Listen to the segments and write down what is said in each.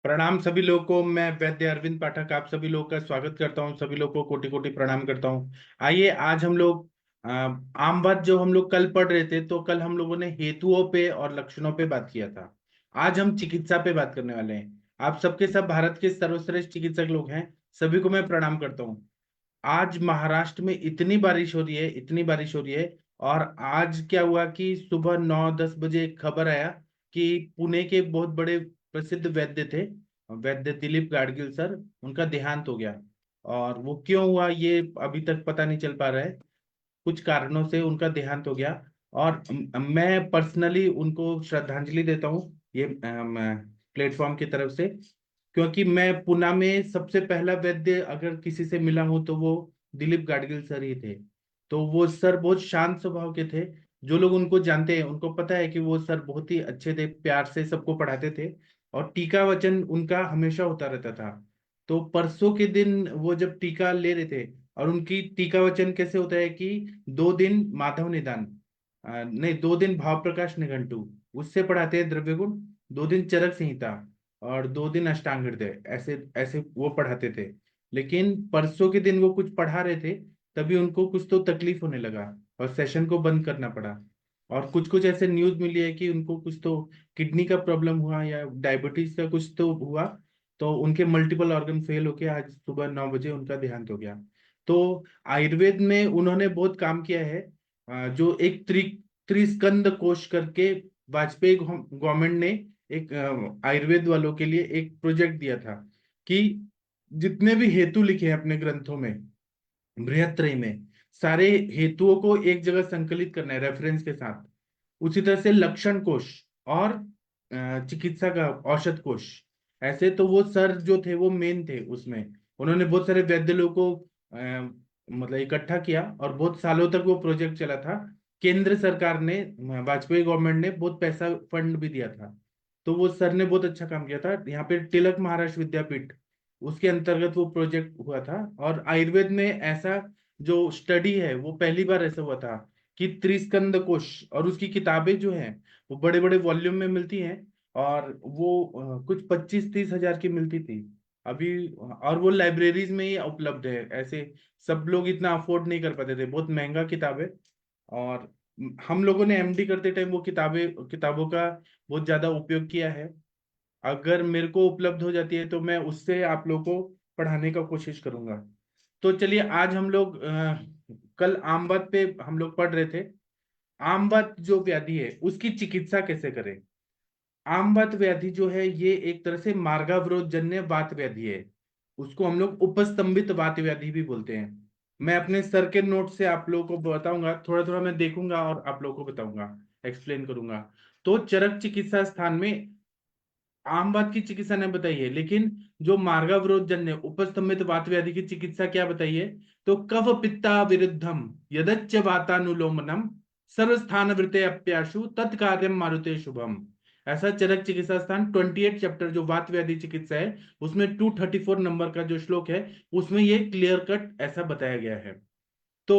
प्रणाम सभी लोगों को। मैं वैद्य अरविंद पाठक आप सभी लोगों का स्वागत करता हूं। सभी लोगों को कोटि कोटि प्रणाम करता हूं। आइए आज हम लोग आम बात जो हम लोग कल पढ़ रहे थे, तो कल हम लोगों ने हेतुओं पे और लक्षणों पे बात किया था। आज हम चिकित्सा पे बात करने वाले हैं। आप सबके सब भारत के सर्वश्रेष्ठ चिकित्सक लोग हैं, सभी को मैं प्रणाम करता हूँ। आज महाराष्ट्र में इतनी बारिश हो रही है, इतनी बारिश हो रही है। और आज क्या हुआ कि सुबह 9-10 बजे एक खबर आया कि पुणे के बहुत बड़े प्रसिद्ध वैद्य थे, वैद्य दिलीप गाडगिल सर, उनका देहांत हो गया। और वो क्यों हुआ ये अभी तक पता नहीं चल पा रहा है। कुछ कारणों से उनका देहांत हो गया। और मैं पर्सनली उनको श्रद्धांजलि देता हूँ ये प्लेटफॉर्म की तरफ से। क्योंकि मैं पुणे में सबसे पहला वैद्य अगर किसी से मिला हूं तो वो दिलीप गाडगिल सर ही थे। तो वो सर बहुत शांत स्वभाव के थे। जो लोग उनको जानते हैं उनको पता है कि वो सर बहुत ही अच्छे थे, प्यार से सबको पढ़ाते थे। और टीका वचन उनका हमेशा होता रहता था। तो परसों के दिन वो जब टीका ले रहे थे, और उनकी टीका वचन कैसे होता है कि 2 दिन माधव निदान, नहीं 2 दिन भाव प्रकाश निघंटु, उससे पढ़ाते हैं द्रव्य गुण। 2 दिन चरक संहिता और 2 दिन अष्टांग हृदय, ऐसे ऐसे वो पढ़ाते थे। लेकिन परसों के दिन वो कुछ पढ़ा रहे थे, तभी उनको कुछ तो तकलीफ होने लगा और सेशन को बंद करना पड़ा। और कुछ कुछ ऐसे न्यूज मिली है कि उनको कुछ तो किडनी का प्रॉब्लम हुआ या डायबिटीज का कुछ तो हुआ। तो उनके मल्टीपल ऑर्गन फेल होके आज सुबह 9 बजे उनका देहांत हो गया। तो आयुर्वेद में उन्होंने बहुत काम किया है। जो एक त्रिस्कंद कोश करके वाजपेयी गवर्नमेंट ने एक आयुर्वेद वालों के लिए एक प्रोजेक्ट दिया था कि जितने भी हेतु लिखे हैं अपने ग्रंथों में, बृहत्त्रयी में, सारे हेतुओं को एक जगह संकलित करना है रेफरेंस के साथ। उसी तरह से लक्षण कोश और चिकित्सा का औषध कोश। ऐसे तो वो सर जो थे वो मेन थे उसमें। उन्होंने बहुत सारे वैद्य लोगों को मतलब इकट्ठा किया और बहुत सालों तक वो प्रोजेक्ट चला था। केंद्र सरकार ने, वाजपेयी गवर्नमेंट ने बहुत पैसा फंड भी दिया था। तो वो सर ने बहुत अच्छा काम किया था। यहाँ पे तिलक महाराष्ट्र विद्यापीठ, उसके अंतर्गत वो प्रोजेक्ट हुआ था। और आयुर्वेद में ऐसा जो स्टडी है वो पहली बार ऐसा हुआ था कि त्रिस्कंद कोश, और उसकी किताबें जो हैं वो बड़े बड़े वॉल्यूम में मिलती हैं। और वो कुछ 25-30 हजार की मिलती थी अभी। और वो लाइब्रेरीज में ही उपलब्ध है। ऐसे सब लोग इतना अफोर्ड नहीं कर पाते थे, बहुत महंगा किताब है। और हम लोगों ने एमडी करते टाइम वो किताबों का बहुत ज्यादा उपयोग किया है। अगर मेरे को उपलब्ध हो जाती है तो मैं उससे आप लोगों को पढ़ाने का कोशिश करूंगा। तो चलिए आज हम लोग कल आमवत पे हम लोग पढ़ रहे थे। आमवत जो व्याधि है उसकी चिकित्सा कैसे करें। आमवत व्याधि जो है ये एक तरह से मार्गावरोध जन्य वात व्याधि है। उसको हम लोग उपस्तंभित वात व्याधि भी बोलते हैं। मैं अपने सर के नोट से आप लोगों को बताऊंगा, थोड़ा थोड़ा मैं देखूंगा और आप लोगों को बताऊंगा, एक्सप्लेन करूंगा। तो चरक चिकित्सा स्थान में आम बात की चिकित्सा ने बताई है, लेकिन जो मार्गावरोध जन्य उपस्तंभित वात व्याधि की चिकित्सा क्या बताइए। तो कफ पित्ता विरुद्धम यदच्च वातानुलोमनम सर्वस्थान वृते अप्याशु तत्कार्यम मारुते शुभम। ऐसा चरक चिकित्सा स्थान 28 चैप्टर जो वात व्याधि चिकित्सा है उसमें 234 नंबर का जो श्लोक है उसमें ये क्लियर कट ऐसा बताया गया है। तो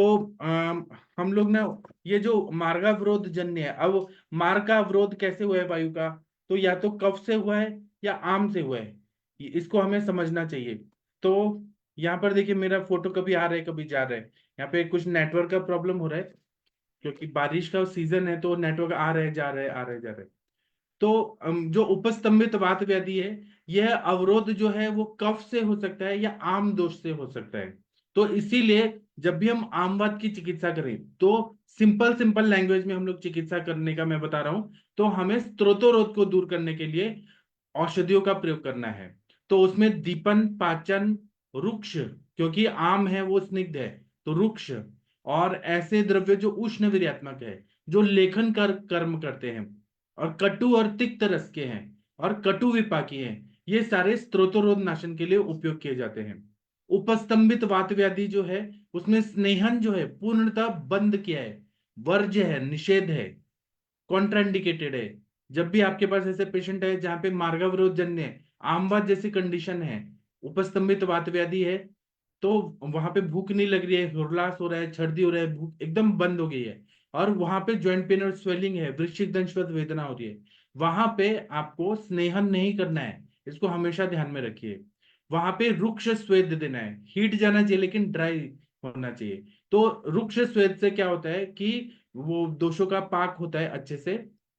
हम लोग ना, ये जो मार्गावरोध जन्य है, अब मार्ग का अवरोध कैसे हुआ है वायु का, तो या तो कफ से हुआ है या आम से हुआ है। इसको हमें समझना चाहिए। तो यहाँ पर देखिए मेरा फोटो कभी आ रहा है कभी जा रहा है। यहाँ पे कुछ नेटवर्क का प्रॉब्लम हो रहा है क्योंकि बारिश का सीजन है, तो नेटवर्क आ रहे जा रहे आ रहे जा रहे। तो जो उपस्तंभित वात व्याधि है, यह अवरोध जो है वो कफ से हो सकता है या आम दोष से हो सकता है। तो इसीलिए जब भी हम आम वात की चिकित्सा करें तो सिंपल सिंपल लैंग्वेज में हम लोग चिकित्सा करने का मैं बता रहा हूं। तो हमें स्त्रोतोरोध को दूर करने के लिए औषधियों का प्रयोग करना है। तो उसमें दीपन, पाचन, रुक्ष, क्योंकि आम है वो स्निग्ध है, तो रुक्ष, और ऐसे द्रव्य जो उष्ण वीर्यात्मक है, जो लेखन कर कर्म करते हैं, और कटु और तिक्त रस के हैं, और कटु विपाकी हैं, ये सारे स्त्रोतरोध नाशन के लिए उपयोग किए जाते हैं। उपस्तंभित वात व्याधि जो है उसमें स्नेहन जो है पूर्णतः बंद किया है, वर्ज्य है, निषेध है, कॉन्ट्राइंडिकेटेड है। जब भी आपके पास ऐसे पेशेंट है जहां पे मार्गावरोध जन्य आमवात जैसी कंडीशन है, उपस्तंभित वात व्याधि है, तो वहां पे भूख नहीं लग रही है, हुरलास हो रहा है, छर्दी हो रहा है, भूख एकदम बंद हो गई है, और वहां पे ज्वाइंट पेन और स्वेलिंग है, वृश्चिक दंशवत वेदना हो रही है, वहां पे आपको स्नेहन नहीं करना है। इसको हमेशा ध्यान में रखिए। वहां पे रुक्ष स्वेद देना है, हीट जाना चाहिए लेकिन ड्राई होना चाहिए। तो रुक्ष स्वेद से क्या होता है कि वो दोषों का पाक होता है अच्छे से,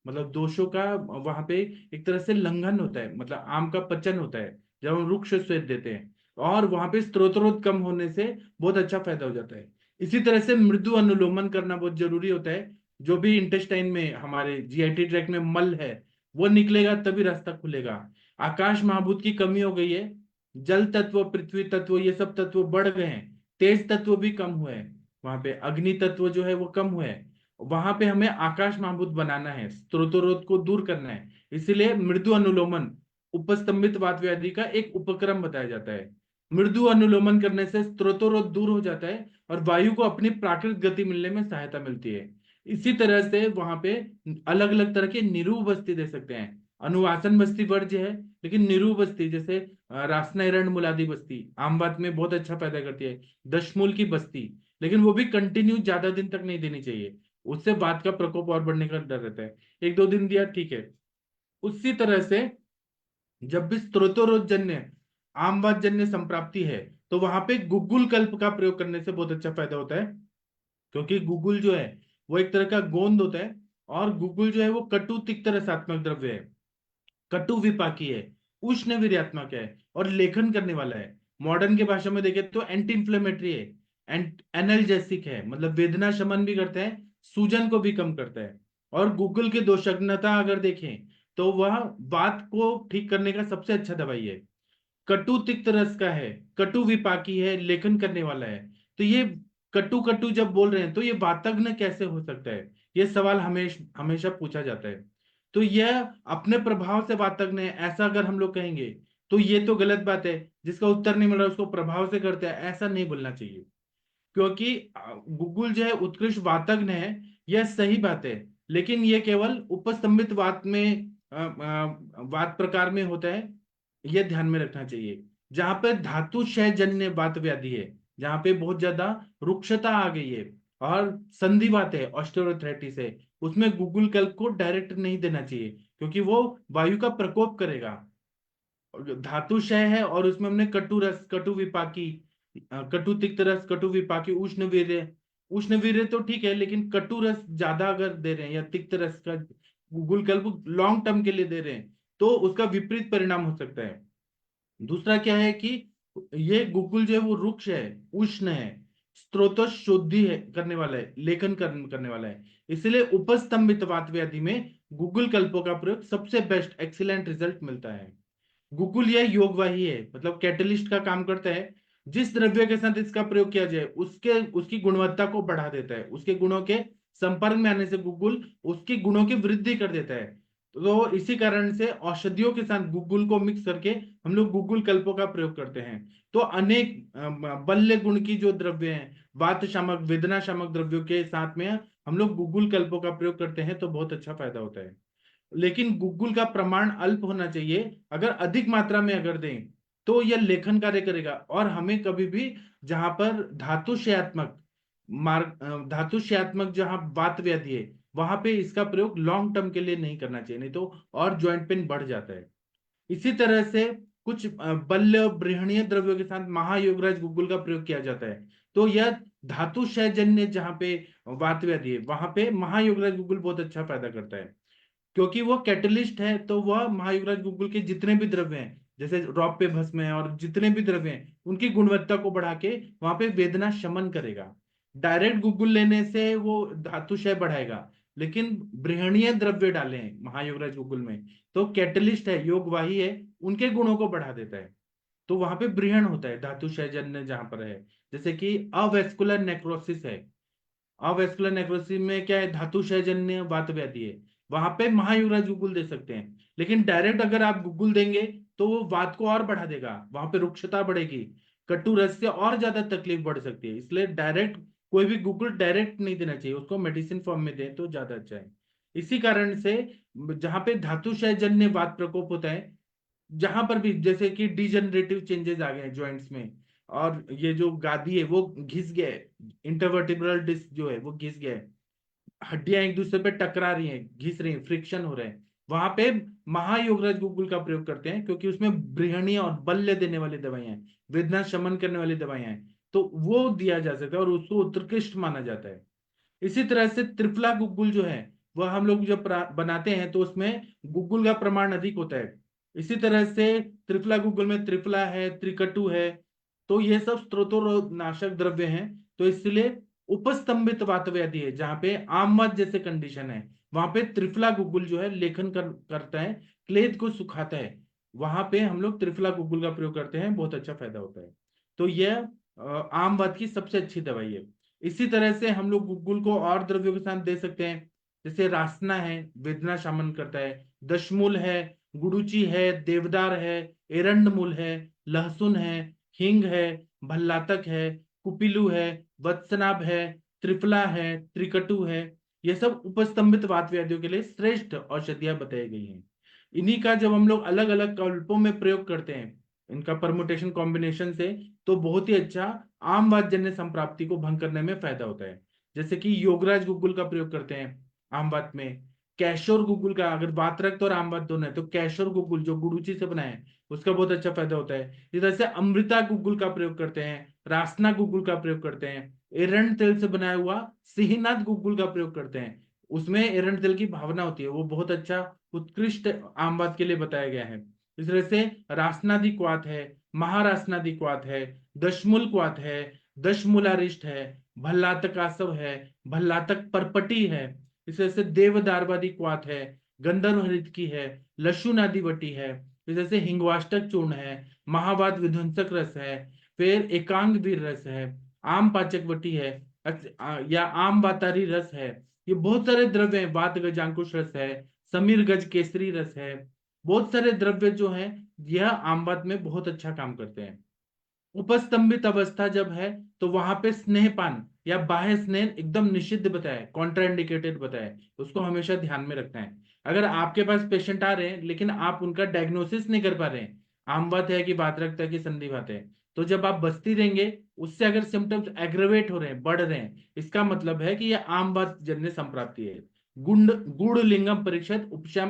मतलब दोषों का वहां पे एक तरह से लंघन होता है, मतलब आम का पचन होता है जब हम रुक्ष स्वेद देते हैं। और वहां पे स्त्रोतरोध कम होने से बहुत अच्छा फायदा हो जाता है। इसी तरह से मृदु अनुलोमन करना बहुत जरूरी होता है। जो भी इंटेस्टाइन में हमारे जीआईटी ट्रैक्ट में मल है वो निकलेगा तभी रास्ता खुलेगा। आकाश महाभूत की कमी हो गई है, जल तत्व पृथ्वी तत्व ये सब तत्व बढ़ गए हैं, तेज तत्व भी कम हुए हैं, वहां पे अग्नि तत्व जो है वो कम हुए हैं। वहां पे हमें आकाश महाभूत बनाना है, स्त्रोतरोध को दूर करना है। इसीलिए मृदु अनुलोमन उपस्तंभित वात व्याधि का एक उपक्रम बताया जाता है। मृदु अनुलोमन करने से स्त्रोतरोध दूर हो जाता है और वायु को अपनी प्राकृतिक गति मिलने में सहायता मिलती है। इसी तरह से वहां पे अलग अलग तरह के निरूप बस्ती दे सकते हैं। अनुवासन बस्ती वर्ज्य है, लेकिन निरूप बस्ती जैसे रासनाइरण मुलादी बस्ती आम बात में बहुत अच्छा पैदा करती है। दशमूल की बस्ती, लेकिन वो भी कंटिन्यू ज्यादा दिन तक नहीं देनी चाहिए, उससे बात का प्रकोप और बढ़ने का डर रहता है। एक दो दिन दिया ठीक है। उसी तरह से जब भी स्त्रोतोरोधजन्य आमवाद जन्य संप्राप्ति है तो वहां पे गुग्गुल कल्प का प्रयोग करने से बहुत अच्छा फायदा होता है। क्योंकि गुग्गुल जो है वो एक तरह का गोंद होता है, और गुग्गुल जो है वो कटु तिक्त रसात्मक द्रव्य है, कटु विपाकी है, उष्ण वीर्यात्मक है और लेखन करने वाला है। मॉडर्न के भाषा में देखें तो एंटी इंफ्लेमेटरी है, एनाल्जेसिक है, मतलब वेदना शमन भी करता है, सूजन को भी कम करता है। और गूगल के दोषज्ञता अगर देखें तो वह वात को ठीक करने का सबसे अच्छा दवाई है। कटु तिक्त रस का है, कटु विपाकी है, लेखन करने वाला है। तो ये कटु कटु जब बोल रहे हैं तो ये वातज्ञ कैसे हो सकता है, ये सवाल हमेशा पूछा जाता है। तो यह अपने प्रभाव से वातज्ञ है ऐसा अगर हम लोग कहेंगे तो ये तो गलत बात है। जिसका उत्तर नहीं मिल रहा उसको प्रभाव से करते हैं ऐसा नहीं बोलना चाहिए। क्योंकि गूगल जो है उत्कृष्ट वातज्ञ है, यह सही बात है, लेकिन ये केवल उपस्तंभित वात में वात प्रकार में होता है, यह ध्यान में रखना चाहिए। जहां पे धातु क्षय जन्य वात व्याधि है, जहां पे बहुत ज्यादा रुक्षता आ गई है और संधिवात है, ऑस्टियोआर्थराइटिस है, उसमें गूगल कल्प को डायरेक्ट नहीं देना चाहिए क्योंकि वो वायु का प्रकोप करेगा। धातु क्षय है और उसमें हमने कटु रस, कटु विपाकी, कटु तिक्त रस, कटु विपाकी, उष्ण वीर्य। उष्ण वीर्य तो ठीक है, लेकिन कटु रस ज्यादा अगर दे रहे हैं या तिक्त रस का गूगल कल्प लॉन्ग टर्म के लिए दे रहे हैं तो उसका विपरीत परिणाम हो सकता है। दूसरा क्या है कि ये गूगल जो है वो रुक्ष है, उष्ण है, स्त्रोत शुद्धि है करने वाला है, लेखन करने वाला है। इसलिए उपस्तंभित वात व्याधि में गूगल कल्पों का प्रयोग सबसे बेस्ट एक्सीलेंट रिजल्ट मिलता है। गुकुल यह योगवाही है, मतलब कैटलिस्ट का काम करता है। जिस द्रव्य के साथ इसका प्रयोग किया जाए उसके उसकी गुणवत्ता को बढ़ा देता है, उसके गुणों के संपर्क में आने से गुगुल उसकी गुणों की वृद्धि कर देता है। तो इसी कारण से औषधियों के साथ गुगुल को मिक्स करके हम लोग गुगुल कल्पों का प्रयोग करते हैं। तो अनेक बल्य गुण की जो द्रव्य हैं, वात शामक वेदना शामक द्रव्यों के साथ में हम लोग गुगुल कल्पों का प्रयोग करते हैं तो बहुत अच्छा फायदा होता है। लेकिन गुग्गुल का प्रमाण अल्प होना चाहिए। अगर अधिक मात्रा में अगर दें तो यह लेखन कार्य करेगा, और हमें कभी भी जहां पर धातुशयात्मक मार्ग धातुशयात्मक जहां वात व्याधि है वहां पे इसका प्रयोग लॉन्ग टर्म के लिए नहीं करना चाहिए, नहीं तो और ज्वाइंट पेन बढ़ जाता है। इसी तरह से कुछ बल्य बृहणीय द्रव्यों के साथ महायोगराज गुग्गुल का प्रयोग किया जाता है। तो यह धातु क्षयजन्य जहां पे वात व्याधि है वहां पे महायोगराज गुग्गुल बहुत अच्छा फायदा करता है। क्योंकि वो कैटलिस्ट है तो वह महायुवराज गुग्गुल के जितने भी द्रव्य हैं जैसे रॉप पे भस्म है और जितने भी द्रव्य हैं उनकी गुणवत्ता को बढ़ा के वहां पे वेदना शमन करेगा। डायरेक्ट गुग्गुल लेने से वो धातुशय बढ़ाएगा, लेकिन बृहणीय द्रव्य डाले हैं महायुवराज गुग्गुल में तो कैटलिस्ट है, योगवाही है, उनके गुणों को बढ़ा देता है। तो वहां पे बृहण होता है धातुशय जन्य जहां पर है। जैसे कि अवेस्कुलर नेक्रोसिस है, अवेस्कुलर नेक्रोसिस में क्या है, धातु क्षयजन्य वात व्याधि है, वहां पे महायुवराज गुगुल दे सकते हैं। लेकिन डायरेक्ट अगर आप गुगुल देंगे तो वो वात को और बढ़ा देगा, वहां पे रुक्षता बढ़ेगी, कटु रस से और ज्यादा तकलीफ बढ़ सकती है। इसलिए डायरेक्ट कोई भी गुगुल डायरेक्ट नहीं देना चाहिए, उसको मेडिसिन फॉर्म में दें तो ज्यादा अच्छा है। इसी कारण से जहां पे धातु क्षयजन्य वात प्रकोप होता है, जहां पर भी जैसे कि डिजेनरेटिव चेंजेस आ गए हैं ज्वाइंट्स में, और ये जो गादी है वो घिस गया है, इंटरवर्टिब्रल डिस्क जो है वो घिस गया है, हड्डियां एक दूसरे पे टकरा रही हैं, घिस रही हैं, फ्रिक्शन हो रहे हैं, वहां पे महायोगराज गुग्गुल का प्रयोग करते हैं, क्योंकि उसमें बृहणीय और बल्य देने वाली दवाइयां हैं, वेदना शमन करने वाली दवाइयां हैं, तो वो दिया जा सकता है और उसको उत्कृष्ट माना जाता है। इसी तरह से त्रिफला गुग्गुल जो है वह हम लोग जब बनाते हैं तो उसमें गुग्गुल का प्रमाण अधिक होता है। इसी तरह से त्रिफला गुग्गुल में त्रिफला है, त्रिकटु है, तो ये सब स्त्रोतोनाशक द्रव्य हैं। तो इसलिए उपस्तंभित वातव्याधि है, जहां पे आमवात जैसे कंडीशन है, वहां पे त्रिफला गुग्गुल जो है लेखन करता है, क्लेद को सुखाता है, वहां पे हम लोग त्रिफला गुग्गुल का प्रयोग करते हैं, बहुत अच्छा फायदा होता है। तो यह आमवात की सबसे अच्छी दवाई है। इसी तरह से हम लोग गुग्गुल को और द्रव्यों के साथ दे सकते हैं, जैसे रासना है, वेदना शमन करता है, दशमूल है, गुडुचि है, देवदार है, एरंड मूल है, लहसुन है, हींग है, भल्लातक है, कुपिलू है, वत्सनाभ है, त्रिफला है, त्रिकटु है। ये सब उपस्तंभित वात व्याधियों के लिए श्रेष्ठ औषधियां बताई गई हैं। इन्हीं का जब हम लोग अलग अलग कल्पों में प्रयोग करते हैं, इनका परमुटेशन कॉम्बिनेशन से, तो बहुत ही अच्छा आम वात जन्य संप्राप्ति को भंग करने में फायदा होता है। जैसे कि योगराज गुग्गुल का प्रयोग करते हैं आम वात में, कैशोर गुग्गुल का, अगर वात रक्त और आम वात दोनों है तो कैशोर गुग्गुल जो गुड़ूची से बना है उसका बहुत अच्छा फायदा होता है। इस तरह से अमृता गुग्गुल का प्रयोग करते हैं, रासना गुग्गुल का प्रयोग करते हैं, एरंड तेल से बनाया हुआ सिहिनाथ गुग्गुल का प्रयोग करते हैं, उसमें एरंड तेल की भावना होती है, वो बहुत अच्छा उत्कृष्ट आम वात के लिए बताया गया है। इस तरह से रासनादि क्वाथ है, महारासनादि क्वाथ है, दशमूल क्वाथ है, दशमूलारिष्ट है, भल्लातक आसव है, भल्लातक परपटी है, इस तरह से देवदारवादी क्वाथ है, गंधर्व हरितकी है, लशुनादि वटी है, इस तरह से हिंगवाष्टक चूर्ण है, महावाद विध्वंसक रस है, फिर एकांग वीर रस है, आम पाचक वटी है, या आम बातारी रस है। ये बहुत सारे द्रव्य हैं, वात गजांकुश रस है, समीर गज केसरी रस है, बहुत सारे द्रव्य जो हैं यह आमवात में बहुत अच्छा काम करते हैं। उपस्तंभित अवस्था जब है तो वहां पे स्नेहपान या बाह्य स्नेह एकदम निषिद्ध बताया, कॉन्ट्राइंडिकेटेड बताया, उसको हमेशा ध्यान में रखना है। अगर आपके पास पेशेंट आ रहे हैं लेकिन आप उनका डायग्नोसिस नहीं कर पा रहे हैं, आम बात है कि बात रखता है कि संधि बात है, तो जब आप बस्ती देंगे उससे अगर सिम्टम्स एग्रेवेट हो रहे हैं, बढ़ रहे हैं, इसका मतलब है कि यह आम बात जन्य संप्राप्ति है। गुंड गुड़ लिंगम परीक्षित उपशम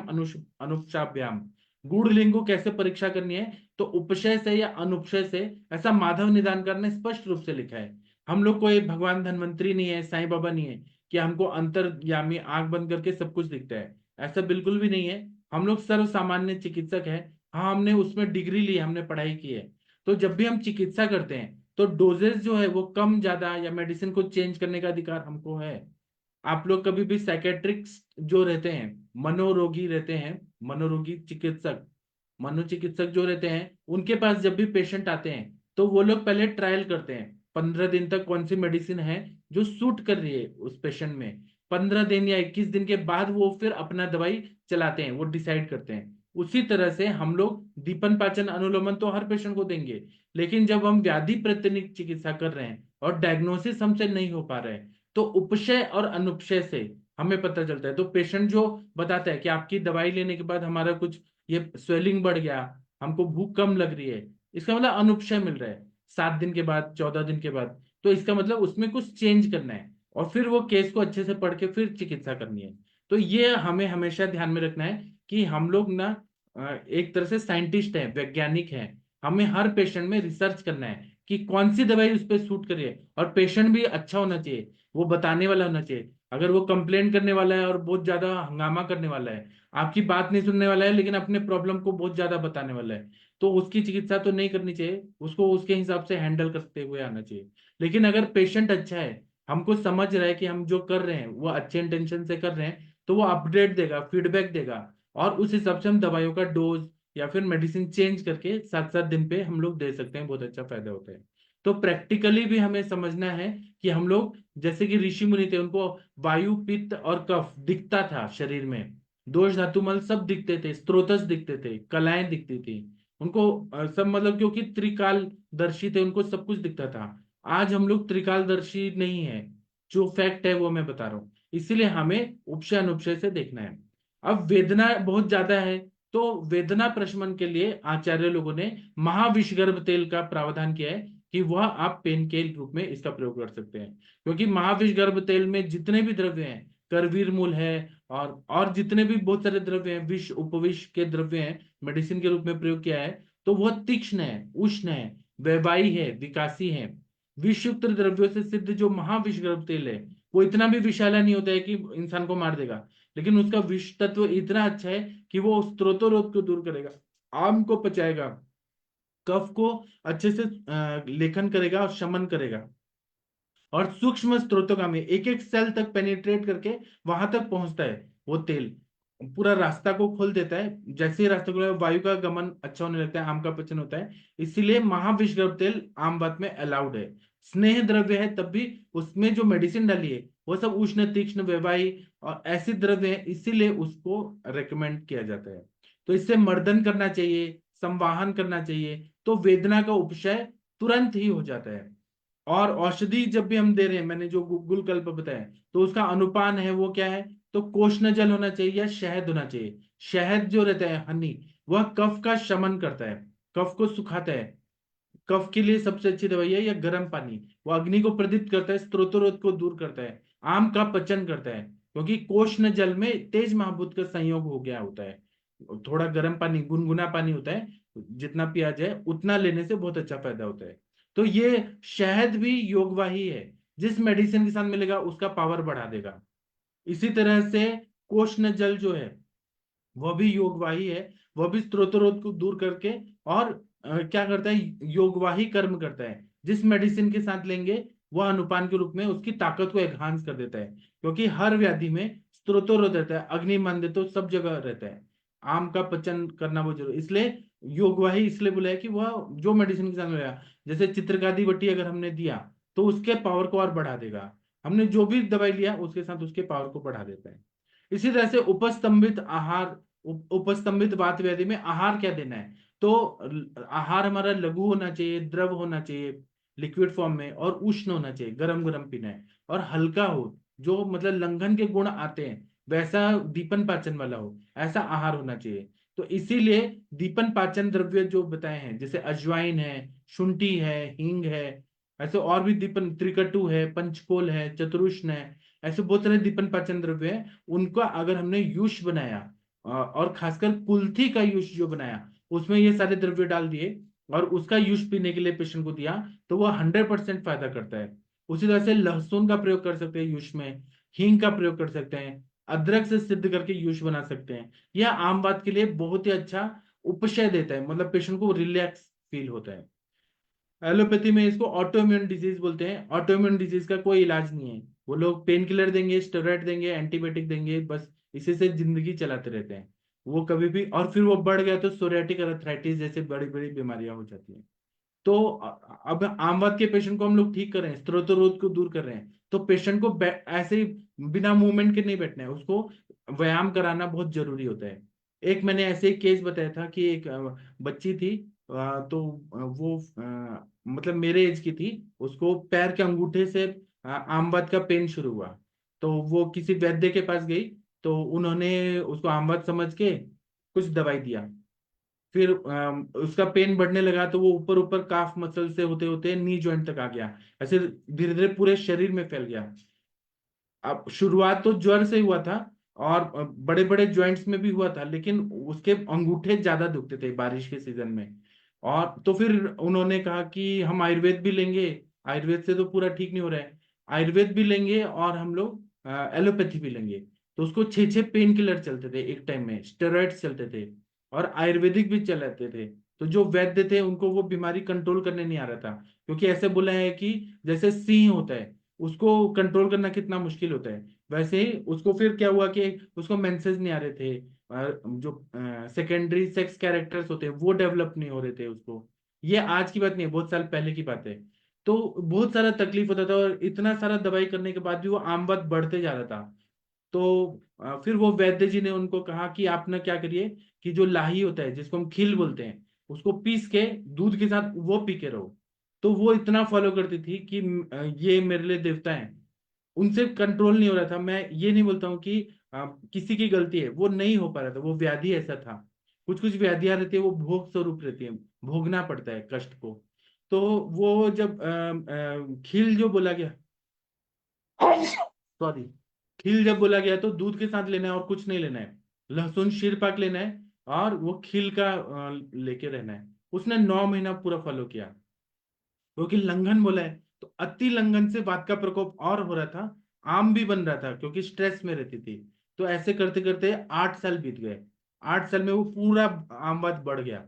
अनुपशाभ्याम, गुड़ लिंग को कैसे परीक्षा करनी है, तो उपशय से या अनुपशय से, ऐसा माधव निदानकर ने स्पष्ट रूप से लिखा है। हम लोग कोई भगवान धन्वंतरी नहीं है, साईं बाबा नहीं है कि हमको अंतर्यामी आंख बंद करके सब कुछ दिखता है, ऐसा बिल्कुल भी नहीं है। हम लोग सर्व सामान्य चिकित्सक है, हाँ हमने उसमें डिग्री ली है, हमने पढ़ाई की है। तो जब भी हम चिकित्सा करते हैं तो डोजेस जो है वो कम ज्यादा या मेडिसिन को चेंज करने का अधिकार हमको है। आप लोग कभी भी साइकेट्रिक्स जो रहते हैं, मनोरोगी रहते हैं, मनोरोगी चिकित्सक, मनोचिकित्सक जो रहते हैं, उनके पास जब भी पेशेंट आते हैं तो वो लोग पहले ट्रायल करते हैं 15 दिन तक कौन सी मेडिसिन है जो सूट कर रही है उस पेशेंट में। 15 दिन या 21 दिन के बाद वो फिर अपना दवाई चलाते हैं, वो डिसाइड करते हैं। उसी तरह से हम लोग दीपन पाचन अनुलोमन तो हर पेशेंट को देंगे, लेकिन जब हम व्याधि प्रतिनिक चिकित्सा कर रहे हैं और डायग्नोसिस हमसे नहीं हो पा रहा है, तो उपशय और अनुपशय से हमें पता चलता है। तो पेशेंट जो बताता है कि आपकी दवाई लेने के बाद हमारा कुछ ये स्वेलिंग बढ़ गया, हमको भूख कम लग रही है, इसका मतलब अनुपशय मिल रहा है 7 दिन के बाद, 14 दिन के बाद, तो इसका मतलब उसमें कुछ चेंज करना है और फिर वो केस को अच्छे से पढ़ के फिर चिकित्सा करनी है। तो ये हमें हमेशा ध्यान में रखना है कि हम लोग ना एक तरह से साइंटिस्ट हैं, वैज्ञानिक हैं, हमें हर पेशेंट में रिसर्च करना है कि कौन सी दवाई उस पर सूट करिए, और पेशेंट भी अच्छा होना चाहिए, वो बताने वाला होना चाहिए। अगर वो कंप्लेन करने वाला है और बहुत ज्यादा हंगामा करने वाला है, आपकी बात नहीं सुनने वाला है लेकिन अपने प्रॉब्लम को बहुत ज्यादा बताने वाला है, तो उसकी चिकित्सा तो नहीं करनी चाहिए, उसको उसके हिसाब से हैंडल करते हुए आना चाहिए। लेकिन अगर पेशेंट अच्छा है, हमको समझ रहा है कि हम जो कर रहे हैं वो अच्छे इंटेंशन से कर रहे हैं, तो वो अपडेट देगा, फीडबैक देगा, और उस हिसाब से हम दवाइयों का डोज या फिर मेडिसिन चेंज करके 7-7 दिन पे हम लोग दे सकते हैं, बहुत अच्छा फायदा होता है। तो प्रैक्टिकली भी हमें समझना है कि हम लोग, जैसे कि ऋषि मुनि थे, उनको वायु पित्त और कफ दिखता था शरीर में, दोष धातु मल सब दिखते थे, स्त्रोतस दिखते थे, कलाएं दिखती थी उनको, सब मतलब क्योंकि त्रिकालदर्शी थे, उनको सब कुछ दिखता था। आज हम लोग त्रिकालदर्शी नहीं है, जो फैक्ट है वो मैं बता रहा हूँ, इसीलिए हमें उपशय अनुपशय से देखना है। अब वेदना बहुत ज्यादा है, तो वेदना प्रशमन के लिए आचार्य लोगों ने महाविषगर्भ तेल का प्रावधान किया है कि वह आप पेन के रूप में इसका प्रयोग कर सकते हैं, क्योंकि महाविषगर्भ तेल में जितने भी द्रव्य हैं करवीर मूल है, और जितने भी बहुत सारे द्रव्य हैं, विष उपविष के द्रव्य हैं, मेडिसिन के रूप में प्रयोग किया है, तो वह तीक्ष्ण है, उष्ण है, वैवाही है, विकासी है। विषयुक्त द्रव्यों से सिद्ध जो महाविषग्रह तेल है, वो इतना भी विषैला नहीं होता है कि इंसान को मार देगा, लेकिन उसका विष तत्व इतना अच्छा है कि वो स्त्रोतोरोध को दूर करेगा, आम को पचाएगा, कफ को अच्छे से लेखन करेगा और शमन करेगा, और सूक्ष्म स्त्रोतों का में एक एक सेल तक पेनिट्रेट करके वहां तक पहुंचता है। वो तेल पूरा रास्ता को खोल देता है, जैसे ही रास्ता खुला वायु का गमन अच्छा होने लगता है, आम का पचन होता है। इसीलिए महाविषग्रह तेल आम बात में अलाउड है। स्नेह द्रव्य है तब भी उसमें जो मेडिसिन डाली है वो सब उष्ण तीक्ष्ण वैवाही और ऐसे द्रव्य है, इसीलिए उसको रेकमेंड किया जाता है। तो इससे मर्दन करना चाहिए, संवाहन करना चाहिए, तो वेदना का उपशय तुरंत ही हो जाता है। और औषधि जब भी हम दे रहे हैं, मैंने जो गुलकल्प बताया, तो उसका अनुपान है वो क्या है, तो कोष्ण जल होना चाहिए या शहद होना चाहिए। शहद जो रहता है, हनी, वह कफ का शमन करता है, कफ को सुखाता है। कफ के लिए सबसे अच्छी दवाई है, या गर्म पानी, वो अग्नि को प्रदीप्त करता है, स्त्रोतरोध को दूर करता है, आम का पचन करता है, क्योंकि कोष्ण जल में तेज महाभूत का संयोग हो गया होता है। थोड़ा गर्म पानी, गुनगुना पानी होता है, जितना पिया जाए उतना लेने से बहुत अच्छा फायदा होता है। तो ये शहद भी योगवाही है, जिस मेडिसिन के साथ मिलेगा उसका पावर बढ़ा देगा। इसी तरह से कोष्ण जल जो है वह भी योगवाही है, वह भी स्त्रोतरोध को दूर करके और क्या करता है, योगवाही कर्म करता है। जिस मेडिसिन के साथ लेंगे वह अनुपान के रूप में उसकी ताकत को एनहांस कर देता है, क्योंकि हर व्याधि में स्त्रोतरोध रहता है, अग्नि मंद तो सब जगह रहता है। आम का पचन करना बहुत जरूरी, इसलिए योगवाही इसलिए बोला है कि वह जो मेडिसिन के साथ मिलेगा, जैसे चित्रकादी बट्टी अगर हमने दिया तो उसके पावर को और बढ़ा देगा, हमने जो भी दवाई लिया उसके साथ उसके पावर को बढ़ा देता है। इसी तरह से उपस्तंभित आहार, उपस्तंभित वात व्याधि में आहार क्या देना है, तो आहार हमारा लघु होना चाहिए, द्रव होना चाहिए लिक्विड फॉर्म में, और उष्ण होना चाहिए, गरम गरम पीना है, और हल्का हो, जो मतलब लंघन के गुण आते हैं वैसा दीपन पाचन वाला हो, ऐसा आहार होना चाहिए। तो इसीलिए दीपन पाचन द्रव्य जो बताए हैं, जैसे अजवाइन है, शुंठी है, हींग है, ऐसे और भी दीपन, त्रिकटु है, पंचकोल है, चतुरुष्ण है, ऐसे बहुत सारे दीपन पाचन द्रव्य हैं। उनका अगर हमने यूष बनाया, और खासकर कुल्थी का यूष जो बनाया, उसमें ये सारे द्रव्य डाल दिए और उसका यूष पीने के लिए पेशेंट को दिया, तो वह 100% फायदा करता है। उसी तरह से लहसुन का प्रयोग कर सकते हैं यूष में, हींग का प्रयोग कर सकते हैं, अदरक से सिद्ध करके यूष बना सकते हैं। यह आम बात के लिए बहुत ही अच्छा उपशय देता है, मतलब पेशेंट को रिलैक्स फील होता है। एलोपैथी में इसको ऑटोइम्यून डिजीज बोलते हैं। ऑटोइम्यून डिजीज का कोई इलाज नहीं है, वो लोग पेन किलर देंगे, स्टेरॉइड देंगे, एंटीबायोटिक देंगे, बस इसी से जिंदगी चलाते रहते हैं। वो कभी भी, और फिर वो बढ़ गया तो सोरियाटिक अर्थराइटिस जैसे बड़ी बड़ी बीमारियां हो जाती हैं। तो अब आमवाद के पेशेंट को हम लोग ठीक कर रहे हैं, स्त्रोतरोध को दूर कर रहे हैं, तो पेशेंट को ऐसे ही बिना मूवमेंट के नहीं बैठना है, उसको व्यायाम कराना बहुत जरूरी होता है। एक मैंने ऐसे ही केस बताया था कि एक बच्ची थी, तो वो मतलब मेरे एज की थी, उसको पैर के अंगूठे से आमवाद का पेन शुरू हुआ। तो वो किसी वैद्य के पास गई, तो उन्होंने उसको आमवाद समझ के कुछ दवाई दिया। फिर उसका पेन बढ़ने लगा, तो वो ऊपर ऊपर काफ मसल से होते होते नी जॉइंट तक आ गया, ऐसे धीरे धीरे पूरे शरीर में फैल गया। अब शुरुआत तो ज्वर से हुआ था, और बड़े बड़े जॉइंट्स में भी हुआ था, लेकिन उसके अंगूठे ज्यादा दुखते थे बारिश के सीजन में। और तो फिर उन्होंने कहा कि हम आयुर्वेद भी लेंगे, आयुर्वेद से तो पूरा ठीक नहीं हो रहा है, आयुर्वेद भी लेंगे और हम लोग एलोपैथी भी लेंगे। तो उसको 6-6 पेन किलर चलते थे एक टाइम में, स्टेरॉइड्स चलते थे, और आयुर्वेदिक भी चलाते थे। तो जो वैद्य थे उनको वो बीमारी कंट्रोल करने नहीं आ रहा था, क्योंकि ऐसे बोला है कि जैसे सिंह होता है, उसको कंट्रोल करना कितना मुश्किल होता है, वैसे ही उसको फिर क्या हुआ कि उसको मेंसेस नहीं आ रहे थे, जो सेकेंडरी सेक्स कैरेक्टर्स होते हैं वो डेवलप नहीं हो रहे थे उसको। ये आज की बात नहीं है, बहुत साल पहले की बात है। तो बहुत सारा तकलीफ होता था, और इतना सारा दवाई करने के बाद भी वो आम बात बढ़ते जा रहा था। तो फिर वो वैद्य जी ने उनको कहा कि आप ना क्या करिए, कि जो लाही होता है जिसको हम खील बोलते हैं, उसको पीस के दूध के साथ वो पी के रहो। तो वो इतना फॉलो करती थी कि ये मेरे लिए देवता है। उनसे कंट्रोल नहीं हो रहा था। मैं ये नहीं बोलता हूँ कि किसी की गलती है, वो नहीं हो पा रहा था, वो व्याधि ऐसा था। कुछ कुछ व्याधियां रहती है वो भोग स्वरूप रहती है, भोगना पड़ता है कष्ट को। तो वो जब खील जो बोला गया, सॉरी, खील जब बोला गया तो दूध के साथ लेना है और कुछ नहीं लेना है, लहसुन शीर पाक लेना है और वो खील का लेके रहना है। उसने 9 महीना पूरा फॉलो किया, क्योंकि लंघन बोला है तो अति लंघन से वात का प्रकोप और हो रहा था, आम भी बन रहा था क्योंकि स्ट्रेस में रहती थी। तो ऐसे करते करते 8 साल बीत गए। 8 साल में वो पूरा आम वात बढ़ गया।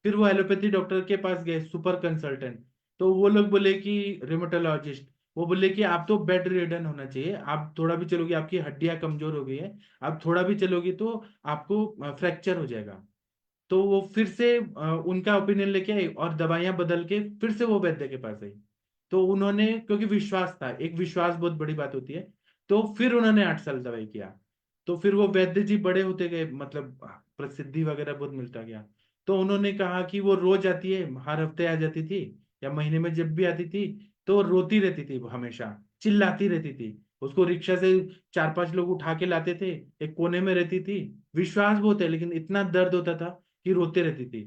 फिर वो एलोपैथी डॉक्टर के पास गए, सुपर कंसल्टेंट। तो वो लोग बोले कि रिमेटोलॉजिस्ट, वो बोले कि आप तो बेड रिडन होना चाहिए, आप थोड़ा भी चलोगे आपकी हड्डियां कमजोर हो गई है, आप थोड़ा भी चलोगी तो आपको फ्रैक्चर हो जाएगा। तो वो फिर से उनका ओपिनियन लेके आई और दवाइयां बदल के फिर से वो वैद्य के पास आई। तो उन्होंने, क्योंकि विश्वास था, एक विश्वास बहुत बड़ी बात होती है, तो फिर उन्होंने 8 साल दवाई किया। तो फिर वो वैद्य जी बड़े होते गए, मतलब प्रसिद्धि वगैरह बहुत मिलता गया। तो उन्होंने कहा कि वो रोज आती है, हर हफ्ते आ जाती थी या महीने में जब भी आती थी, तो रोती रहती थी, हमेशा चिल्लाती रहती थी। उसको रिक्शा से 4-5 लोग उठा के लाते थे, एक कोने में रहती थी। विश्वास बहुत है लेकिन इतना दर्द होता था कि रोते रहती थी।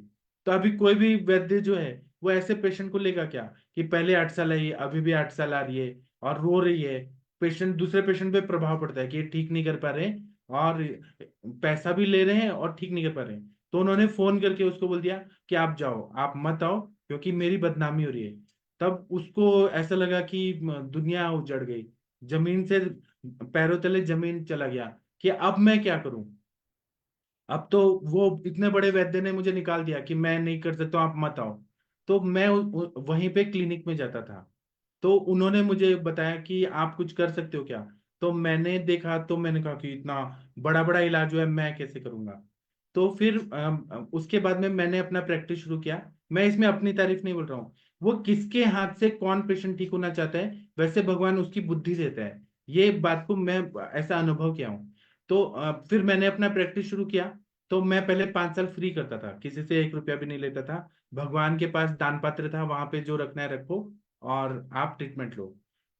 तो अभी कोई भी वैद्य जो है वो ऐसे पेशेंट को लेगा क्या, कि पहले 8 साल आई, अभी भी 8 साल आ रही है और रो रही है। पेशेंट, दूसरे पेशेंट पे प्रभाव पड़ता है कि ये ठीक नहीं कर पा रहे हैं और पैसा भी ले रहे हैं और ठीक नहीं कर पा रहे हैं। तो उन्होंने फोन करके उसको बोल दिया कि आप जाओ, आप मत आओ, क्योंकि मेरी बदनामी हो रही है। तब उसको ऐसा लगा कि दुनिया उजड़ गई, जमीन से पैरों तले जमीन चला गया कि अब मैं क्या करूं। अब तो वो इतने बड़े वैद्य ने मुझे निकाल दिया कि मैं नहीं कर सकता, आप मत आओ। तो मैं वहीं पे क्लिनिक में जाता था। तो उन्होंने मुझे बताया कि आप कुछ कर सकते हो क्या। तो मैंने देखा, तो मैंने कहा कि इतना बड़ा बड़ा इलाज जो है मैं कैसे करूंगा। तो फिर उसके बाद में मैंने अपना प्रैक्टिस शुरू किया। मैं इसमें अपनी तारीफ नहीं बोल रहा हूँ, वो किसके हाथ से कौन पेशेंट ठीक होना चाहता है वैसे भगवान उसकी बुद्धि देता है, ये बात को मैं ऐसा अनुभव किया हूँ। तो फिर मैंने अपना प्रैक्टिस शुरू किया। तो मैं पहले 5 साल फ्री करता था, किसी से 1 रुपया भी नहीं लेता था। भगवान के पास दान पात्र था, वहां पे जो रखना है रखो और आप ट्रीटमेंट लो।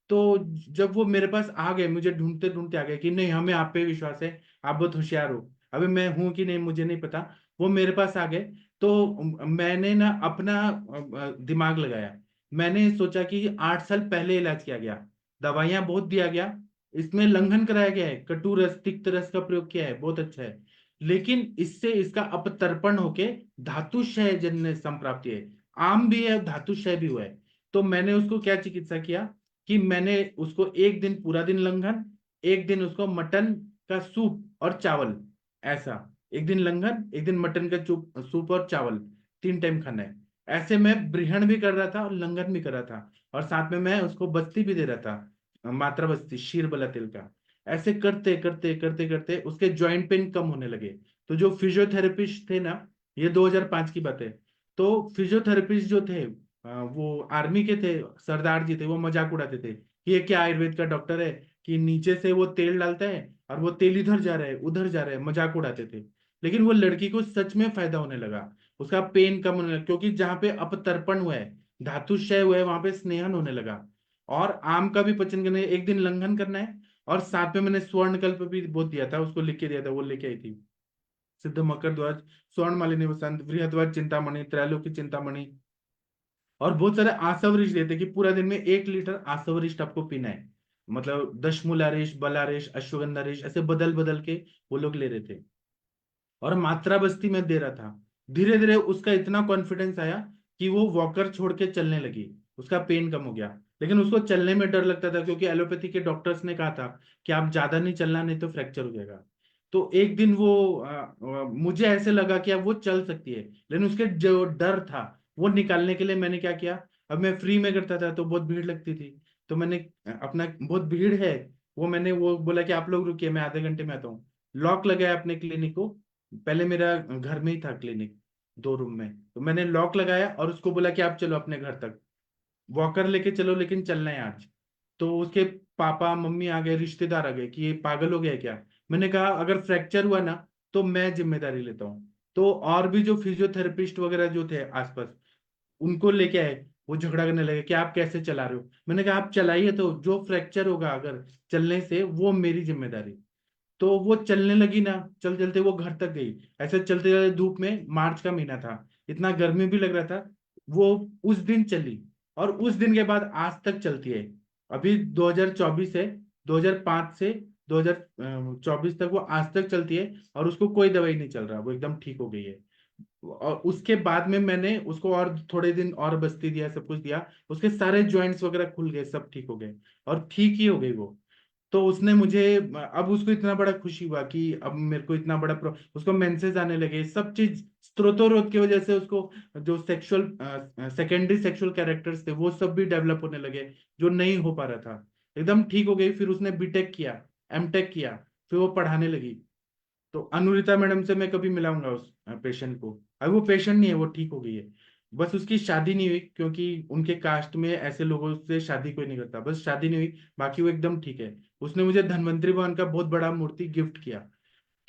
तो जब वो मेरे पास आ गए, मुझे ढूंढते ढूंढते आ गए कि नहीं, हमें आप पे विश्वास है, आप बहुत होशियार हो। अभी मैं हूं कि नहीं मुझे नहीं पता, वो मेरे पास आ गए। तो मैंने ना अपना दिमाग लगाया। मैंने सोचा कि 8 साल पहले इलाज किया गया, दवाइयां बहुत दिया गया, इसमें लंघन कराया गया है, कटु रस तिक्त रस का प्रयोग किया है, बहुत अच्छा है, लेकिन इससे इसका अपतर्पण होके धातुशय जन्य संप्राप्ति है, आम भी है धातुशय भी हुआ है। तो मैंने उसको क्या चिकित्सा किया कि मैंने उसको एक दिन पूरा दिन लंघन, एक दिन उसको मटन का सूप और चावल, ऐसा, एक दिन लंघन एक दिन मटन का सूप और चावल, 3 टाइम खाना है। ऐसे मैं ब्रिहण भी कर रहा था और लंघन भी कर रहा था, और साथ में मैं उसको बस्ती भी दे रहा था, मात्रा बस्ती शीर बला तेल का। ऐसे करते करते करते करते उसके जॉइंट पेन कम होने लगे। तो जो फिजियोथेरेपिस्ट थे ना, ये 2005 की बात है। तो फिजियोथेरेपिस्ट जो थे वो आर्मी के थे, सरदार जी थे, वो मजाक उड़ाते थे कि ये क्या आयुर्वेद का डॉक्टर है कि नीचे से वो तेल डालता है और वो तेल इधर जा रहा है उधर जा रहा है, मजाक उड़ाते थे। लेकिन वो लड़की को सच में फायदा होने लगा, उसका पेन कम होने लगा, क्योंकि जहाँ पे अपतर्पण हुआ है, धातुक्षय हुआ है, वहां पे स्नेहन होने लगा। और आम का भी पचन करने, एक दिन लंघन करना है, और साथ में मैंने स्वर्णकल्प भी बहुत दिया था, उसको लिख के दिया था, वो लेके आई थी। सिद्ध मकर ध्वज, स्वर्ण मालिनी वसंत, बृहध्वज चिंतामणि, त्रैलोक्य चिंतामणि, और बहुत सारे आसवरिश देते कि पूरा दिन में 1 लीटर आसवरिश आपको पीना है। मतलब दशमूलारिश, बलारिश, अश्वगंधा रिश, ऐसे बदल बदल के वो लोग ले रहे थे। और मात्रा बस्ती में दे रहा था। धीरे धीरे उसका इतना कॉन्फिडेंस आया कि वो वॉकर छोड़ के चलने लगी, उसका पेन कम हो गया। लेकिन उसको चलने में डर लगता था, क्योंकि एलोपैथी के डॉक्टर्स ने कहा था कि आप ज्यादा नहीं चलना, नहीं तो फ्रैक्चर हो जाएगा। तो एक दिन वो मुझे ऐसे लगा कि अब वो चल सकती है, लेकिन उसके जो डर था वो निकालने के लिए मैंने क्या किया। अब मैं फ्री में करता था तो बहुत भीड़ लगती थी। तो मैंने अपना, बहुत भीड़ है, वो मैंने वो बोला कि आप लोग रुकिए, मैं आधे घंटे में आता हूँ। लॉक लगाया अपने क्लिनिक को। पहले मेरा घर में ही था क्लिनिक, 2 रूम में, तो मैंने लॉक लगाया और उसको बोला कि आप चलो अपने घर तक, वॉकर लेके चलो, लेकिन चलना है आज। तो उसके पापा मम्मी आ गए, रिश्तेदार आ गए कि ये पागल हो गया है क्या। मैंने कहा अगर फ्रैक्चर हुआ ना तो मैं जिम्मेदारी लेता हूँ। तो और भी जो फिजियोथेरेपिस्ट वगैरह जो थे आसपास, उनको लेके आए। वो झगड़ा करने लगे कि आप कैसे चला रहे हो। मैंने कहा आप चलाइए, तो जो फ्रैक्चर होगा अगर चलने से वो मेरी जिम्मेदारी। तो वो चलने लगी ना, चल चलते वो घर तक गई। ऐसे चलते चलते धूप में, मार्च का महीना था, इतना गर्मी भी लग रहा था, वो उस दिन चली। और उस दिन के बाद आज तक चलती है। अभी 2024 है, 2005 से 2024 तक, वो आज तक चलती है और उसको कोई दवाई नहीं चल रहा, वो एकदम ठीक हो गई है। और उसके बाद में मैंने उसको और थोड़े दिन और बस्ती दिया, सब कुछ दिया, उसके सारे जॉइंट्स वगैरह खुल गए, सब ठीक हो गए, और ठीक ही हो गई वो। तो उसने मुझे, अब उसको इतना बड़ा खुशी हुआ कि अब मेरे को इतना बड़ा उसको मेंसेस आने लगे, सब चीज स्त्रोतोरोध की वजह से उसको जो सेकेंडरी सेक्सुअल कैरेक्टर्स थे वो सब भी डेवलप होने लगे, जो नहीं हो पा रहा था, एकदम ठीक हो गई। फिर उसने बीटेक किया, एमटेक किया, फिर वो पढ़ाने लगी। तो अनुरिता मैडम से मैं कभी मिलाऊंगा उस पेशेंट को। अब वो पेशेंट नहीं है, वो ठीक हो गई है। बस उसकी शादी नहीं हुई, क्योंकि उनके कास्ट में ऐसे लोगों से शादी कोई नहीं करता, बस शादी नहीं हुई, बाकी वो एकदम ठीक है। उसने मुझे धन्वंतरी भवन का बहुत बड़ा मूर्ति गिफ्ट किया।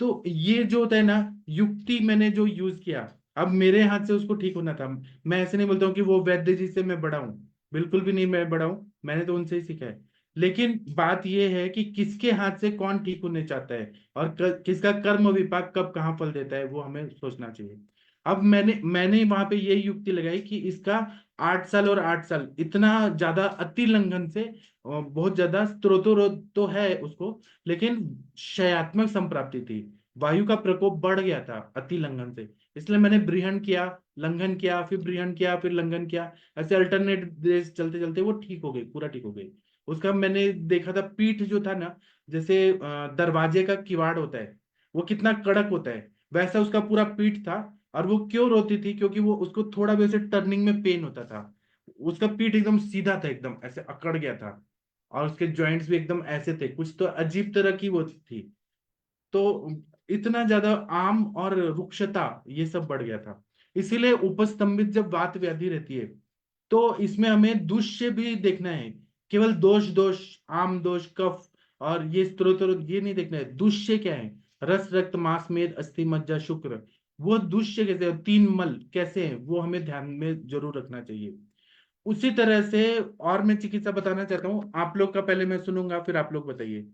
तो ये जो होता है ना, युक्ति मैंने जो यूज किया, अब मेरे हाथ से उसको ठीक होना था। मैं ऐसे नहीं बोलता हूँ कि वो वैद्य जी से मैं बड़ा हूँ, बिल्कुल भी नहीं मैं बड़ा हूँ, मैंने तो उनसे ही सीखा है। लेकिन बात यह है कि किसके हाथ से कौन ठीक होने चाहता है, और किसका कर्म विपाक कब कहाँ फल देता है, वो हमें सोचना चाहिए। अब मैंने वहां पे ये युक्ति लगाई कि इसका 8 साल और 8 साल इतना ज्यादा अति लंघन से बहुत ज्यादा स्त्रोतोरोध तो है उसको, लेकिन क्षयात्मक संप्राप्ति थी, वायु का प्रकोप बढ़ गया था अति लंघन से। इसलिए मैंने बृहण किया, लंघन किया, फिर बृहण किया, फिर लंघन किया, ऐसे अल्टरनेट डेज चलते चलते वो ठीक हो गई, पूरा ठीक हो गई। उसका मैंने देखा था पीठ जो था ना, जैसे दरवाजे का किवाड़ होता है, वो कितना कड़क होता है, वैसा उसका पूरा पीठ था। और वो क्यों रोती थी? क्योंकि वो उसको थोड़ा भी ऐसे टर्निंग में पेन होता था। उसका पीठ एकदम सीधा था, एकदम ऐसे अकड़ गया था, और उसके जॉइंट्स भी एकदम ऐसे थे, कुछ तो अजीब तरह की वो थी। तो इतना ज्यादा आम और रुक्षता ये सब बढ़ गया था। इसीलिए उपस्तंभित जब वात व्याधि रहती है, तो इसमें हमें दुष्य भी देखना है। केवल दोष दोष, आम दोष, कफ और ये स्त्रोत, ये नहीं देखना है। दुष्य क्या है? रस, रक्त, मांस, मेद, अस्थि, मज्जा, शुक्र, वो दुष्य कैसे हैं? तीन मल कैसे हैं, वो हमें ध्यान में जरूर रखना चाहिए। उसी तरह से और मैं चिकित्सा बताना चाहता हूँ आप लोग का, पहले मैं सुनूंगा, फिर आप लोग बताइए।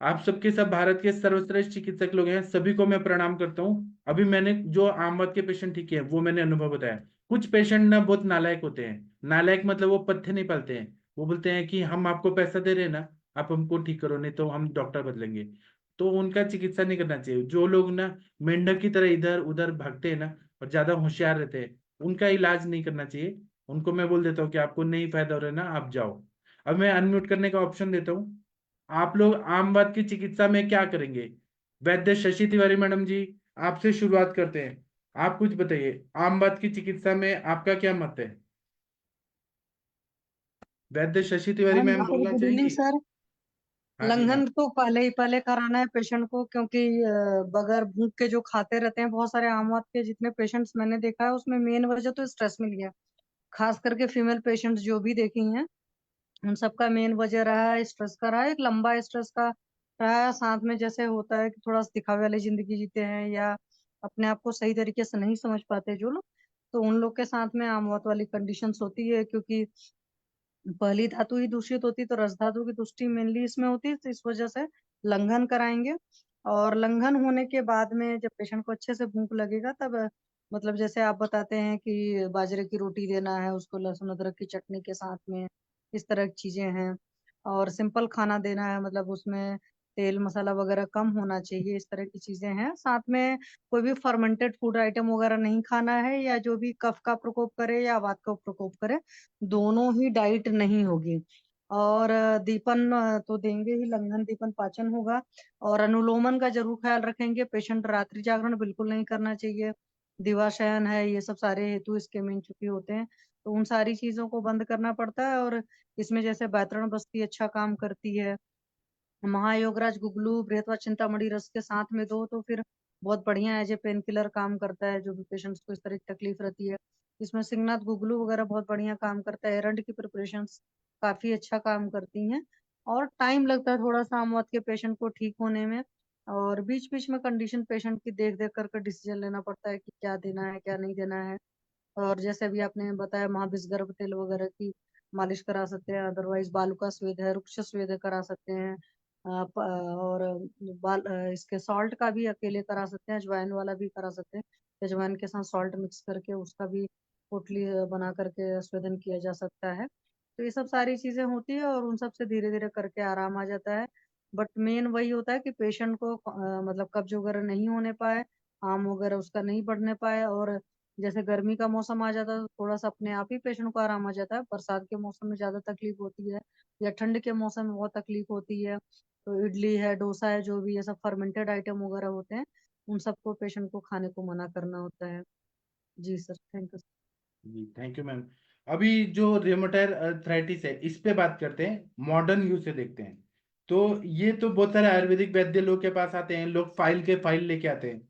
आप सबके सब भारत के सर्वश्रेष्ठ चिकित्सक लोग हैं, सभी को मैं प्रणाम करता हूँ। अभी मैंने जो आम बात के पेशेंट ठीक है, वो मैंने अनुभव बताया। कुछ पेशेंट ना बहुत नालायक होते हैं, नालायक मतलब वो पत्ते नहीं पालते हैं। वो बोलते हैं कि हम आपको पैसा दे रहे हैं ना, आप हमको ठीक करो, नहीं तो हम डॉक्टर बदलेंगे। तो उनका चिकित्सा नहीं करना चाहिए। जो लोग ना मेंढक की तरह इधर उधर भागते हैं ना, और ज्यादा होशियार रहते हैं, उनका इलाज नहीं करना चाहिए। उनको मैं बोल देता हूँ कि आपको नहीं फायदा हो रहा है ना, आप जाओ। अब मैं अनम्यूट करने का ऑप्शन देता हूँ। आप लोग आम बात की चिकित्सा में क्या करेंगे? वैद्य शशि तिवारी मैडम जी, आपसे शुरुआत करते हैं। आप कुछ बताइए, आम बात की चिकित्सा में आपका क्या मत है? वैद्य शशि तिवारी हाँ मैम सर, बोलना गुड इवनिंग चाहेंगी? सर। हाँ जी, हाँ। लंघन तो पहले कराना है पेशेंट को, क्योंकि बगैर भूख के जो खाते रहते हैं बहुत सारे आम आदमी के जितने पेशेंट्स मैंने देखा है, उसमें मेन वजह तो स्ट्रेस मिल गया। खास करके फीमेल पेशेंट्स जो भी देखी हैं, उन सबका मेन वजह रहा है स्ट्रेस का, रहा है एक लंबा स्ट्रेस का रहा है। साथ में जैसे होता है कि थोड़ा सा दिखावे वाली जिंदगी जीते हैं, या अपने आप को सही तरीके से नहीं समझ पाते जो लोग, तो उन लोग के साथ में आम मौत वाली कंडीशंस होती है। क्योंकि पहली धातु ही दूषित होती, तो रस धातु की तुष्टि मेनली इसमें होती है, तो इस वजह से लंघन कराएंगे। और लंघन होने के बाद में जब पेशेंट को अच्छे से भूख लगेगा, तब मतलब जैसे आप बताते हैं कि बाजरे की रोटी देना है उसको लहसुन अदरक की चटनी के साथ में, इस तरह की चीजें हैं। और सिंपल खाना देना है, मतलब उसमें तेल मसाला वगैरह कम होना चाहिए, इस तरह की चीजें हैं। साथ में कोई भी फर्मेंटेड फूड आइटम वगैरह नहीं खाना है, या जो भी कफ का प्रकोप करे या वात का प्रकोप करे, दोनों ही डाइट नहीं होगी। और दीपन तो देंगे ही, लंघन दीपन पाचन होगा। और अनुलोमन का जरूर ख्याल रखेंगे, पेशेंट रात्रि जागरण बिल्कुल नहीं करना चाहिए। दिवाशयन है, ये सब सारे हेतु इसके मेन चुके होते हैं, तो उन सारी चीजों को बंद करना पड़ता है। और इसमें जैसे बैतरण बस्ती अच्छा काम करती है, महायोगराज गुगलू बृहत्वा चिंतामणि रस के साथ में दो तो फिर बहुत बढ़िया एज ए पेन किलर काम करता है, जो भी पेशेंट्स को इस तरह की तकलीफ रहती है। इसमें सिंगनाथ गुगलू वगैरह बहुत बढ़िया काम करता है। एरंड की प्रिपरेशन काफी अच्छा काम करती हैं। और टाइम लगता है थोड़ा सा मौत के पेशेंट को ठीक होने में। और बीच बीच में कंडीशन पेशेंट की देख देख करके डिसीजन लेना पड़ता है कि क्या देना है क्या नहीं देना है। और जैसे अभी आपने बताया, महाभिष गर्भ तेल वगैरह की मालिश करा सकते हैं, अदरवाइज बालू का स्वेद है, वृक्ष स्वेद करा सकते हैं। और इसके सॉल्ट का भी अकेले करा सकते हैं, अजवाइन वाला भी करा सकते हैं। अजवाइन के साथ सॉल्ट मिक्स करके उसका भी पोटली बना करके स्वेदन किया जा सकता है। तो ये सब सारी चीजें होती है, और उन सब से धीरे धीरे करके आराम आ जाता है। बट मेन वही होता है कि पेशेंट को मतलब कब्ज वगैरह नहीं होने पाए, आम वगैरह उसका नहीं बढ़ने पाए। और जैसे गर्मी का मौसम आ जाता है तो थोड़ा सा अपने आप ही पेशेंट को आराम आ जाता है, बरसात के मौसम में ज्यादा तकलीफ होती है या ठंड के मौसम में बहुत तकलीफ होती है। तो इडली है, डोसा है, जो भी ये सब फर्मेंटेड आइटम वगैरह होते हैं, उन सबको पेशेंट को खाने को मना करना होता है। जी सर, थैंक यू। जी थैंक यू मैम। अभी जो रेमेटॉइड अर्थराइटिस है इस पे बात करते हैं, मॉडर्न व्यू से देखते हैं। तो ये तो बहुत सारे आयुर्वेदिक वैद्य लोग के पास आते हैं, लोग फाइल लेके आते हैं।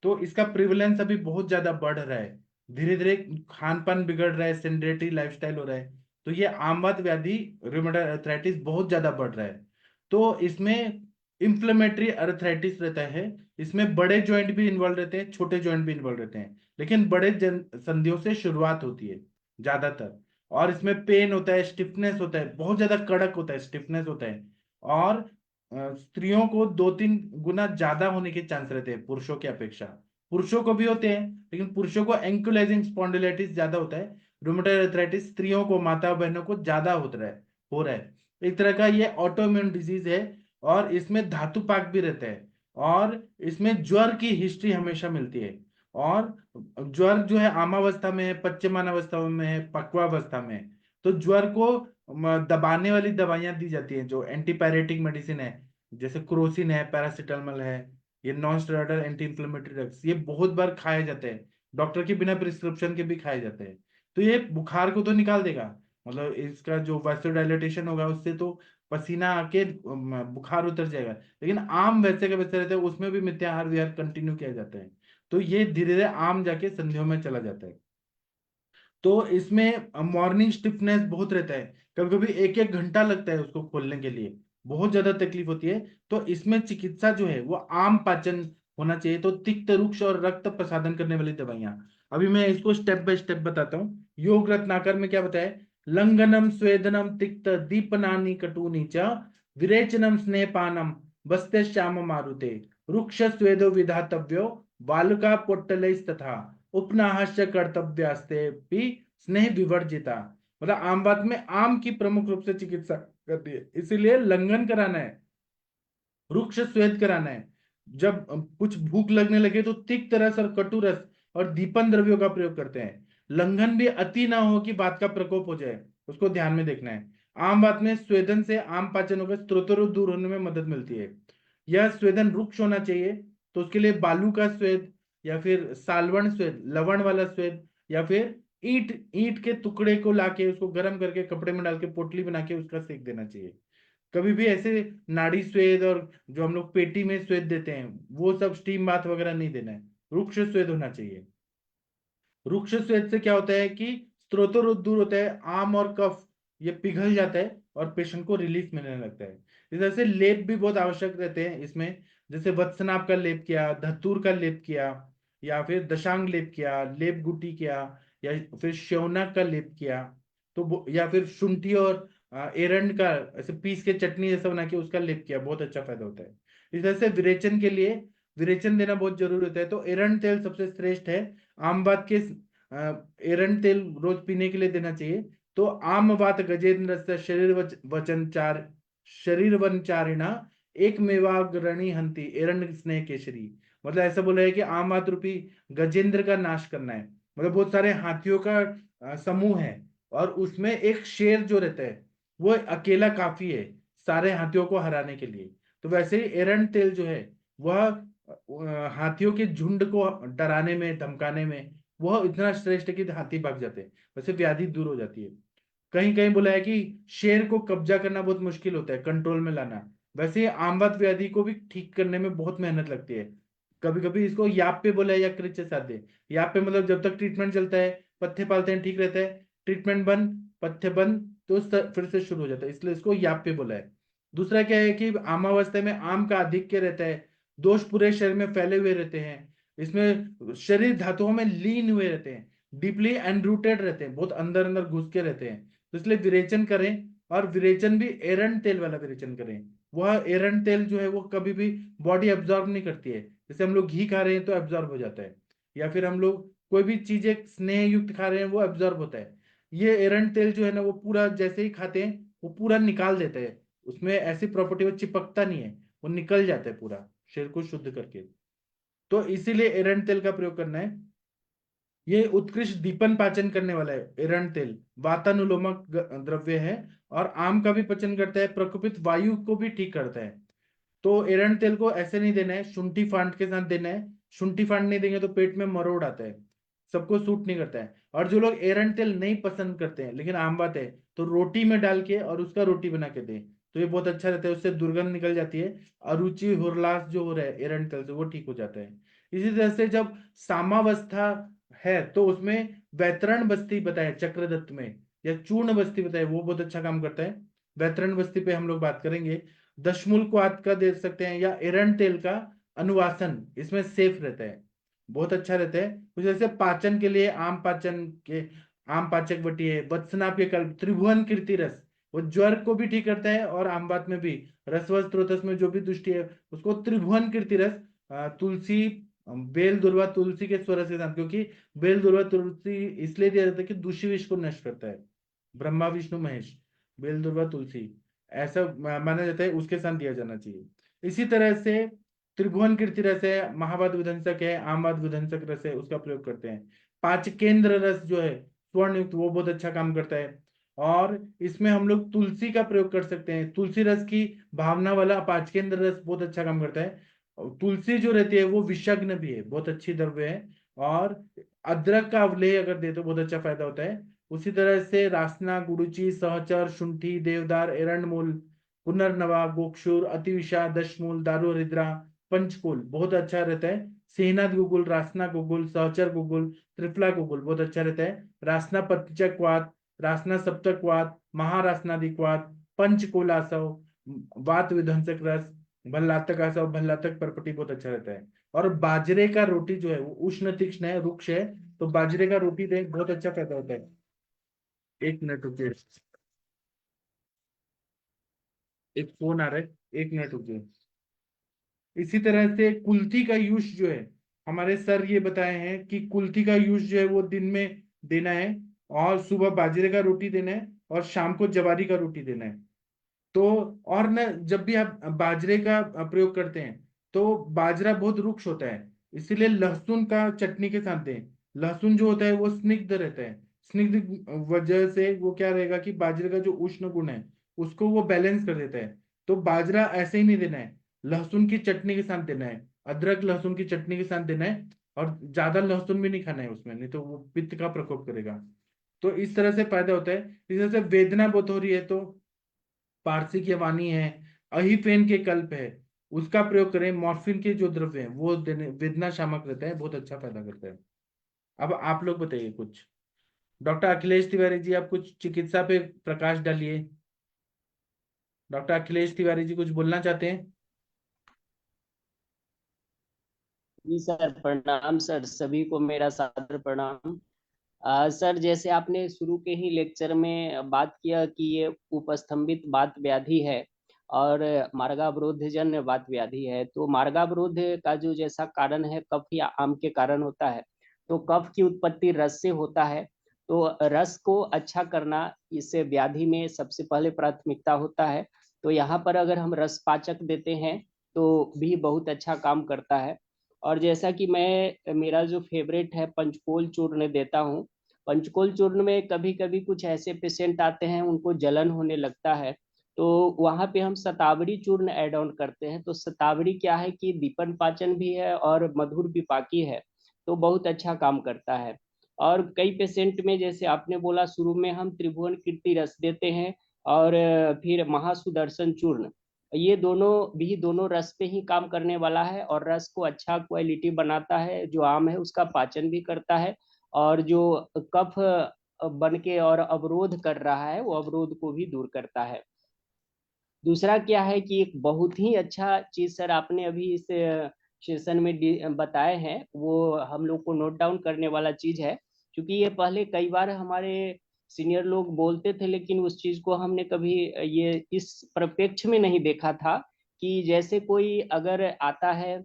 तो इसका प्रिवलेंस अभी बहुत ज्यादा बढ़ रहा है, धीरे धीरे खान पान बिगड़ रहा है, सेडेंटरी लाइफस्टाइल हो रहा है। तो ये आमवात व्याधि रूमेटॉइड अर्थराइटिस बहुत ज्यादा बढ़ रहा है। तो इसमें इंफ्लेमेटरी अर्थराइटिस रहता है, इसमें बड़े जॉइंट भी इन्वॉल्व रहते हैं, छोटे जॉइंट भी इन्वॉल्व रहते हैं, लेकिन बड़े संधियों से शुरुआत होती है ज्यादातर। और इसमें पेन होता है, स्टिफनेस होता है, बहुत ज्यादा कड़क होता है, स्टिफनेस होता है। और स्त्रियों को 2-3 गुना ज्यादा होने के चांस रहते हैं पुरुषों की अपेक्षा। पुरुषों को भी होते हैं, लेकिन पुरुषों को एंकुलाइजिंग स्पॉन्डिलाइटिस ज्यादा होता है। रूमेटॉइड अर्थराइटिस स्त्रियों को, माता बहनों को ज्यादा हो रहा है। एक तरह का ये ऑटोइम्यून डिजीज है। और इसमें धातु पाक भी रहता है। और इसमें ज्वर की हिस्ट्री हमेशा मिलती है। और ज्वर जो है आमावस्था में है, पच्यमान अवस्था में है, पक्वावस्था में है। तो ज्वर को दबाने वाली दवाइयां दी जाती हैं, जो एंटीपायरेटिक मेडिसिन है, जैसे क्रोसिन है, पैरासिटामोल है, ये non steroidal anti inflammatory drugs, ये बहुत बार खाए जाते हैं, डॉक्टर के बिना प्रिस्क्रिप्शन के भी खाए जाते हैं। तो ये बुखार को तो निकाल देगा, मतलब इसका जो वास्कुलर होगा उससे तो पसीना आके बुखार उतर जाएगा। लेकिन आम वैसे के वैसे रहते हैं, उसमें भी मिथ्याहार विहार कंटिन्यू किया जाता है। तो ये धीरे धीरे आम जाके संधियों में चला जाता है। तो इसमें मॉर्निंग स्टिफनेस बहुत रहता है, कभी कभी 1-1 घंटा लगता है उसको खोलने के लिए, बहुत ज्यादा तकलीफ होती है। तो इसमें चिकित्सा जो है वो आम पाचन होना चाहिए, तो तिक्त, रुक्ष और रक्त प्रसादन करने वाली दवाइयां। अभी मैं इसको स्टेप बाय स्टेप बताता हूँ। योग रत्नाकर में क्या बताया? लंघनम स्वेदनम तिक्त दीपनानि कटूनि च विरेचनम स्नेहपानम बस्ते श्याम मारुते रुक्ष स्वेदो विधातव्यो बालुका तथा उपनाहस्य कर्तव्यास्ते भी स्नेह विवर्जिता। मतलब आम बात में आम की प्रमुख रूप से चिकित्सा करती है, इसीलिए लंघन कराना है, रुक्ष स्वेद कराना है। जब कुछ भूख लगने लगे तो तिक्त रस और कटु रस और दीपन द्रव्यों का प्रयोग करते हैं। लंघन भी अति ना हो कि बात का प्रकोप हो जाए, उसको ध्यान में देखना है। आम बात में स्वेदन से आम पाचनों का स्त्रोतरों दूर होने में मदद मिलती है। यह स्वेदन रुक्ष होना चाहिए, तो उसके लिए बालू का स्वेद, या फिर सालवण स्वेद, लवण वाला स्वेद, या फिर ईंट ईंट के टुकड़े को लाके उसको गर्म करके कपड़े में डाल के पोटली बना के उसका सेक देना चाहिए। कभी भी ऐसे नाड़ी स्वेद और जो हम लोग पेटी में स्वेद देते हैं वो सब स्टीम बाथ वगैरह नहीं देना है, रुक्ष स्वेद होना चाहिए। रुक्ष स्वेद से क्या होता है कि स्त्रोतों दूर होता है, आम और कफ ये पिघल जाता है और पेशेंट को रिलीफ मिलने लगता है। इस तरह से लेप भी बहुत आवश्यक रहते हैं इसमें, जैसे वत्सनाभ का लेप किया, धतूर का लेप किया, या फिर दशांग लेप किया, लेप गुटी किया, या फिर श्यौनक का लेप किया। तो या फिर शुंठी और एरंड का ऐसे पीस के चटनी जैसा बना के उसका लेप किया, बहुत अच्छा फायदा होता है। इस तरह से विरेचन के लिए विरेचन देना बहुत जरूरी होता है, तो एरंड तेल सबसे श्रेष्ठ है। आम बात के एरंड तेल रोज पीने के लिए देना चाहिए। तो आम बात गजेंद्र से शरीर वनचारिणा एक मेवाग्रणी हंती एरंड स्नेह केसरी। मतलब ऐसा बोला है कि आम बात रूपी गजेंद्र का नाश करना है, मतलब बहुत सारे हाथियों का समूह है, और उसमें एक शेर जो रहता है वो अकेला काफी है सारे हाथियों को हराने के लिए। तो वैसे ही एरंड तेल जो है वह हाथियों के झुंड को डराने में, धमकाने में वह इतना श्रेष्ठ है कि हाथी भाग जाते हैं, वैसे व्याधि दूर हो जाती है। कहीं कहीं बोला है कि शेर को कब्जा करना बहुत मुश्किल होता है, कंट्रोल में लाना। वैसे आमवत व्याधि को भी ठीक करने में बहुत मेहनत लगती है। कभी कभी इसको याप पे बोला है या कृच्छ साध्य। याप पे मतलब जब तक ट्रीटमेंट चलता है, पथ्य पालते हैं, ठीक रहता है, ट्रीटमेंट बंद, पथ्य बंद, तो फिर से शुरू हो जाता है, इसलिए इसको याप पे बोला है। दूसरा क्या है कि आमावस्था में आम का आधिक्य रहता है, दोष पूरे शरीर में फैले हुए रहते हैं, इसमें शरीर धातुओं में लीन हुए रहते हैं, डीपली एनरूटेड रहते हैं, बहुत अंदर अंदर घुस के रहते हैं। तो इसलिए विरेचन करें, और विरेचन भी एरंड तेल वाला विरेचन करें। वह एरंड तेल जो है वो कभी भी बॉडी एब्जॉर्ब नहीं करती है, जैसे हम लोग घी खा रहे हैं तो एब्जॉर्ब हो जाता है, या फिर हम लोग कोई भी चीजें स्नेह युक्त खा रहे हैं वो एब्जॉर्ब होता है। ये एरंड तेल जो है ना वो पूरा जैसे ही खाते हैं वो पूरा निकाल देता है, उसमें ऐसी प्रॉपर्टी, वो चिपकता नहीं है, वो निकल जाता है पूरा शरीर को शुद्ध करके। तो इसीलिए एरंड तेल का प्रयोग करना है। ये उत्कृष्ट दीपन पाचन करने वाला है एरंड तेल, वातानुलोमक द्रव्य है, और आम का भी पचन करता है, प्रकोपित वायु को भी ठीक करता है। तो एरंड तेल को ऐसे नहीं देना है, शुंठी फांड के साथ देना है। शुंठी फांड नहीं देंगे तो पेट में मरोड़ आता है, सबको सूट नहीं करता है। और जो लोग एरंड तेल नहीं पसंद करते हैं लेकिन आम बात है, तो रोटी में डाल के और उसका रोटी बना के दे, तो ये बहुत अच्छा रहता है, उससे दुर्गंध निकल जाती है। अरुचि हुरलास जो हो रहा है एरंड तेल से, वो ठीक हो जाता है। इसी तरह से जब सामावस्था है तो उसमें वैतरण बस्ती बताए चक्रदत्त में, या चूर्ण बस्ती बताए, वो बहुत अच्छा काम करता है। वैतरण बस्ती पे हम लोग बात करेंगे। दशमूल क्वाथ का दे सकते हैं, या एरंड तेल का अनुवासन इसमें सेफ रहता है, बहुत अच्छा रहता है। कुछ जैसे पाचन के लिए आम पाचन के, आम पाचक वटी है, वत्सनाभ के कल्प, त्रिभुवन कीर्ति रस, वो ज्वर को भी ठीक करता है, और आम बात में भी रसवस स्त्रोतस में जो भी दुष्टि है उसको त्रिभुवन कीर्ति रस, तुलसी, बेल दुर्वा तुलसी के स्वरस के साथ, क्योंकि बेल दुर्वा तुलसी इसलिए दिया जाता है कि दूषी विष को नष्ट करता है, ब्रह्मा विष्णु महेश, बेल दुर्वा तुलसी, ऐसा माना जाता है, उसके साथ दिया जाना चाहिए। इसी तरह से त्रिभुवन कीर्ति रस है, महावाद विध्वंसक है, आमवाद विध्वंसक रस है, उसका प्रयोग करते हैं। पांच केंद्र रस जो है स्वर्ण युक्त, वो बहुत अच्छा काम करता है। और इसमें हम लोग तुलसी का प्रयोग कर सकते हैं, तुलसी रस की भावना वाला पांच केंद्र रस बहुत अच्छा काम करता है। और तुलसी जो रहती है वो विषग्न भी है, बहुत अच्छी द्रव्य है। और अदरक का अवलेह अगर दे तो बहुत अच्छा फायदा होता है। उसी तरह से रासना, गुड़ुचि, सहचर, शुंठी, देवदार, एरंडमूल, पुनर्नवा, गोक्षुर, अतिविषा, दशमूल, दारू हरिद्रा, पंचकुल बहुत अच्छा रहता है। सेहनाथ गुगुल, रासना गुगुल, सहचर गुगुल, त्रिफला गुगुल बहुत अच्छा रहता है। रासना पतचकवात, रासना सप्तकवात, महारासनादिक्वात, पंचकुलासव, वात विध्वंसक रस, भल्लातक आसव, भल्लातक परपटी बहुत अच्छा रहता है। और बाजरे का रोटी जो है वो उष्ण तीक्ष्ण है, रुक्ष है, तो बाजरे का रोटी दे बहुत अच्छा फायदा होता है। एक मिनट रुकिए, एक फोन आ रहा है, एक मिनट रुकिए। इसी तरह से कुल्थी का यूज जो है, हमारे सर ये बताए हैं कि कुल्थी का यूज जो है वो दिन में देना है, और सुबह बाजरे का रोटी देना है, और शाम को जवारी का रोटी देना है। तो और न, जब भी आप बाजरे का प्रयोग करते हैं तो बाजरा बहुत रुक्ष होता है, इसीलिए लहसुन का चटनी के साथ दें। लहसुन जो होता है वो स्निग्ध रहता है, स्निग्ध वजह से वो क्या रहेगा कि बाजरे का जो उष्ण गुण है उसको वो बैलेंस कर देता है। तो बाजरा ऐसे ही नहीं देना है, लहसुन की चटनी के साथ देना है, अदरक लहसुन की चटनी के साथ देना है। और ज्यादा लहसुन भी नहीं खाना है उसमें, नहीं तो वो पित्त का प्रकोप करेगा। तो इस तरह से फायदा होता है। इस तरह से वेदना बहुत हो रही है तो पारसी की वाणी है, अहिफेन के कल्प है, उसका प्रयोग करें। मॉर्फिन के जो द्रव्य हैं वो देने, वेदना शामक रहता है, बहुत अच्छा फायदा करता है। अब आप लोग बताइए कुछ। डॉक्टर अखिलेश तिवारी जी, आप कुछ चिकित्सा पे प्रकाश डालिए। डॉक्टर अखिलेश तिवारी जी कुछ बोलना चाहते हैं? जी सर, प्रणाम सर, सभी को मेरा सादर प्रणाम। सर, जैसे आपने शुरू के ही लेक्चर में बात किया कि ये उपस्थंभित वात व्याधि है और मार्गावरोध जन्य वात व्याधि है, तो मार्गावरोध का जो जैसा कारण है कफ या आम के कारण होता है, तो कफ की उत्पत्ति रस से होता है। तो रस को अच्छा करना इस व्याधि में सबसे पहले प्राथमिकता होता है। तो यहाँ पर अगर हम रस पाचक देते हैं तो भी बहुत अच्छा काम करता है। और जैसा कि मैं, मेरा जो फेवरेट है पंचकोल चूर्ण देता हूँ। पंचकोल चूर्ण में कभी कभी कुछ ऐसे पेशेंट आते हैं उनको जलन होने लगता है, तो वहां पे हम शतावरी चूर्ण ऐड ऑन करते हैं। तो शतावरी क्या है कि दीपन पाचन भी है और मधुर विपाकी है, तो बहुत अच्छा काम करता है। और कई पेशेंट में जैसे आपने बोला शुरू में हम त्रिभुवन कीर्ति रस देते हैं, और फिर महासुदर्शन चूर्ण, ये दोनों भी दोनों रस पे ही काम करने वाला है, और रस को अच्छा क्वालिटी बनाता है, जो आम है उसका पाचन भी करता है, और जो कफ बन के और अवरोध कर रहा है वो अवरोध को भी दूर करता है। दूसरा क्या है कि एक बहुत ही अच्छा चीज सर आपने अभी इस सेशन में बताए हैं, वो हम लोग को नोट डाउन करने वाला चीज है। क्योंकि ये पहले कई बार हमारे सीनियर लोग बोलते थे, लेकिन उस चीज को हमने कभी ये इस परिप्रेक्ष्य में नहीं देखा था कि जैसे कोई अगर आता है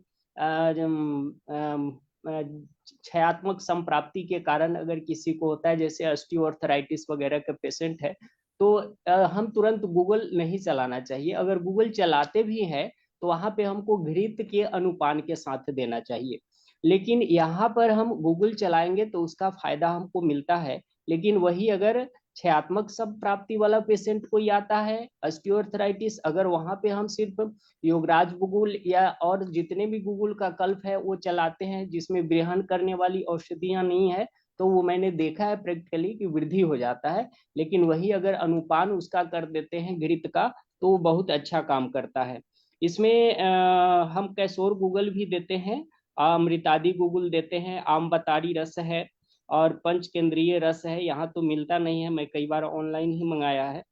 क्षयात्मक संप्राप्ति के कारण अगर किसी को होता है, जैसे ऑस्टियोआर्थराइटिस वगैरह का पेशेंट है, तो हम तुरंत गूगल नहीं चलाना चाहिए। अगर गूगल चलाते भी हैं तो वहां पे हमको घृत के अनुपान के साथ देना चाहिए। लेकिन यहाँ पर हम गूगल चलाएंगे तो उसका फायदा हमको मिलता है, लेकिन वही अगर क्षयात्मक सब प्राप्ति वाला पेशेंट कोई आता है, ऑस्टियोआर्थराइटिस, अगर वहां पे हम सिर्फ योगराज गूगल या और जितने भी गूगल का कल्प है वो चलाते हैं जिसमें वृहन करने वाली औषधियां नहीं है, तो वो मैंने देखा है प्रैक्टिकली कि वृद्धि हो जाता है। लेकिन वही अगर अनुपान उसका कर देते हैं घृत का तो वो बहुत अच्छा काम करता है। इसमें हम कैसोर गूगल भी देते हैं, अमृतादि गूगल देते हैं, आम बतारी रस है और पंच केंद्रीय रस है। यहाँ तो मिलता नहीं है, मैं कई बार ऑनलाइन ही मंगाया है।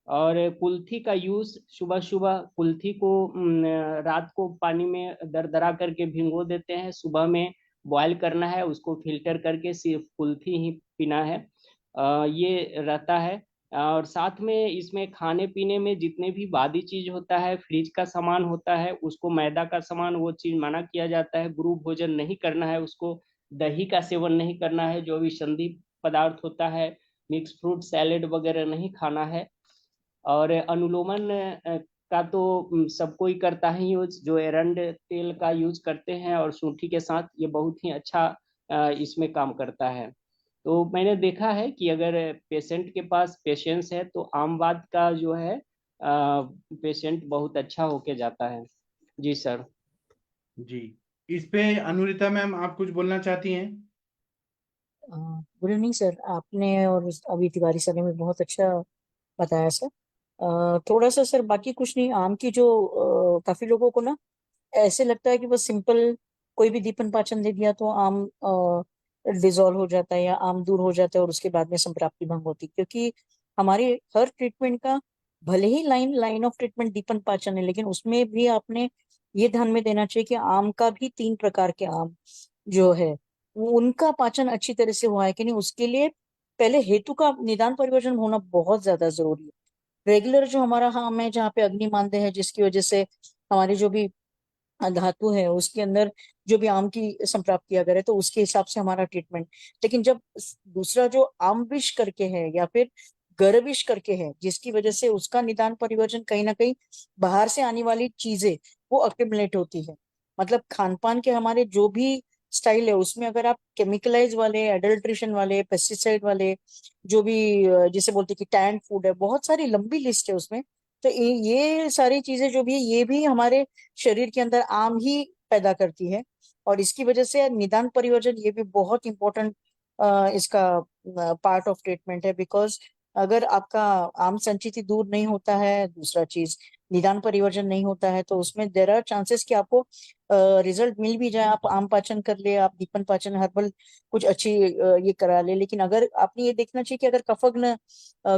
और कुल्थी का यूज सुबह सुबह, कुल्थी को रात को पानी में दरदरा करके भिगो देते हैं, सुबह में बॉयल करना है, उसको फिल्टर करके सिर्फ कुल्थी ही पीना है। ये रहता है। और साथ में इसमें खाने पीने में जितने भी बादी चीज होता है, फ्रिज का सामान होता है, उसको मैदा का सामान वो चीज मना किया जाता है, गुरु भोजन नहीं करना है उसको, दही का सेवन नहीं करना है, जो भी संधि पदार्थ होता है, मिक्स फ्रूट सैलेड वगैरह नहीं खाना है। और अनुलोमन का तो सबको ही करता है यूज, जो एरंड तेल का यूज करते हैं और सूंठी के साथ, ये बहुत ही अच्छा इसमें काम करता है। तो मैंने देखा है कि अगर पेशेंट के पास पेशेंस है तो आम बात का जो है पेशेंट बहुत अच्छा होके जाता है। जी सर। जी, इस पे अनुरिता मैम आप कुछ बोलना चाहती हैं? गुड इवनिंग सर, आपने और अभी तिवारी सर ने भी बहुत अच्छा बताया सर। थोड़ा सा सर, बाकी कुछ नहीं, आम की जो काफी लोगों को ना ऐसे लगता है कि बस सिंपल कोई भी दीपन पाचन दे दिया तो आम डिजोल्व हो जाता है या आम दूर हो जाता है और उसके बाद में संप्राप्ति भंग होती है। क्योंकि हमारे हर ट्रीटमेंट का, भले ही लाइन ऑफ ट्रीटमेंट दीपन पाचन है, लेकिन उसमें भी आपने ये ध्यान में देना चाहिए कि आम का भी 3 प्रकार के आम जो है वो उनका पाचन अच्छी तरह से हुआ है कि नहीं, उसके लिए पहले हेतु का निदान परिवर्जन होना बहुत ज्यादा जरूरी है। रेगुलर जो हमारा आम है जहाँ पे अग्नि मानदेय है, जिसकी वजह से हमारी जो भी धातु है उसके अंदर जो भी आम की संप्राप्ति अगर है तो उसके हिसाब से हमारा ट्रीटमेंट। लेकिन जब दूसरा जो आम विष करके है या फिर गर्विश करके है, जिसकी वजह से उसका निदान परिवर्जन कहीं ना कहीं बाहर से आने वाली चीजें वो अक्यूमुलेट होती है। मतलब खान पान के हमारे जो भी स्टाइल है उसमें अगर आप केमिकलाइज वाले, एडल्ट्रेशन वाले, पेस्टिसाइड वाले, जो भी जिसे बोलते हैं कि टैंड फूड है, बहुत सारी लंबी लिस्ट है उसमें। तो ये सारी चीजें जो भी है ये भी हमारे शरीर के अंदर आम ही पैदा करती है। और इसकी वजह से निदान परिवर्जन ये भी बहुत इंपॉर्टेंट इसका पार्ट ऑफ ट्रीटमेंट है। बिकॉज अगर आपका आम संचिति दूर नहीं होता है, दूसरा चीज निदान परिवर्जन नहीं होता है, तो उसमें देर आर चांसेस कि आपको रिजल्ट मिल भी जाए, आप आम पाचन कर ले, आप दीपन पाचन हर्बल कुछ अच्छी ये करा ले, लेकिन अगर आपने ये देखना चाहिए कि अगर कफग्न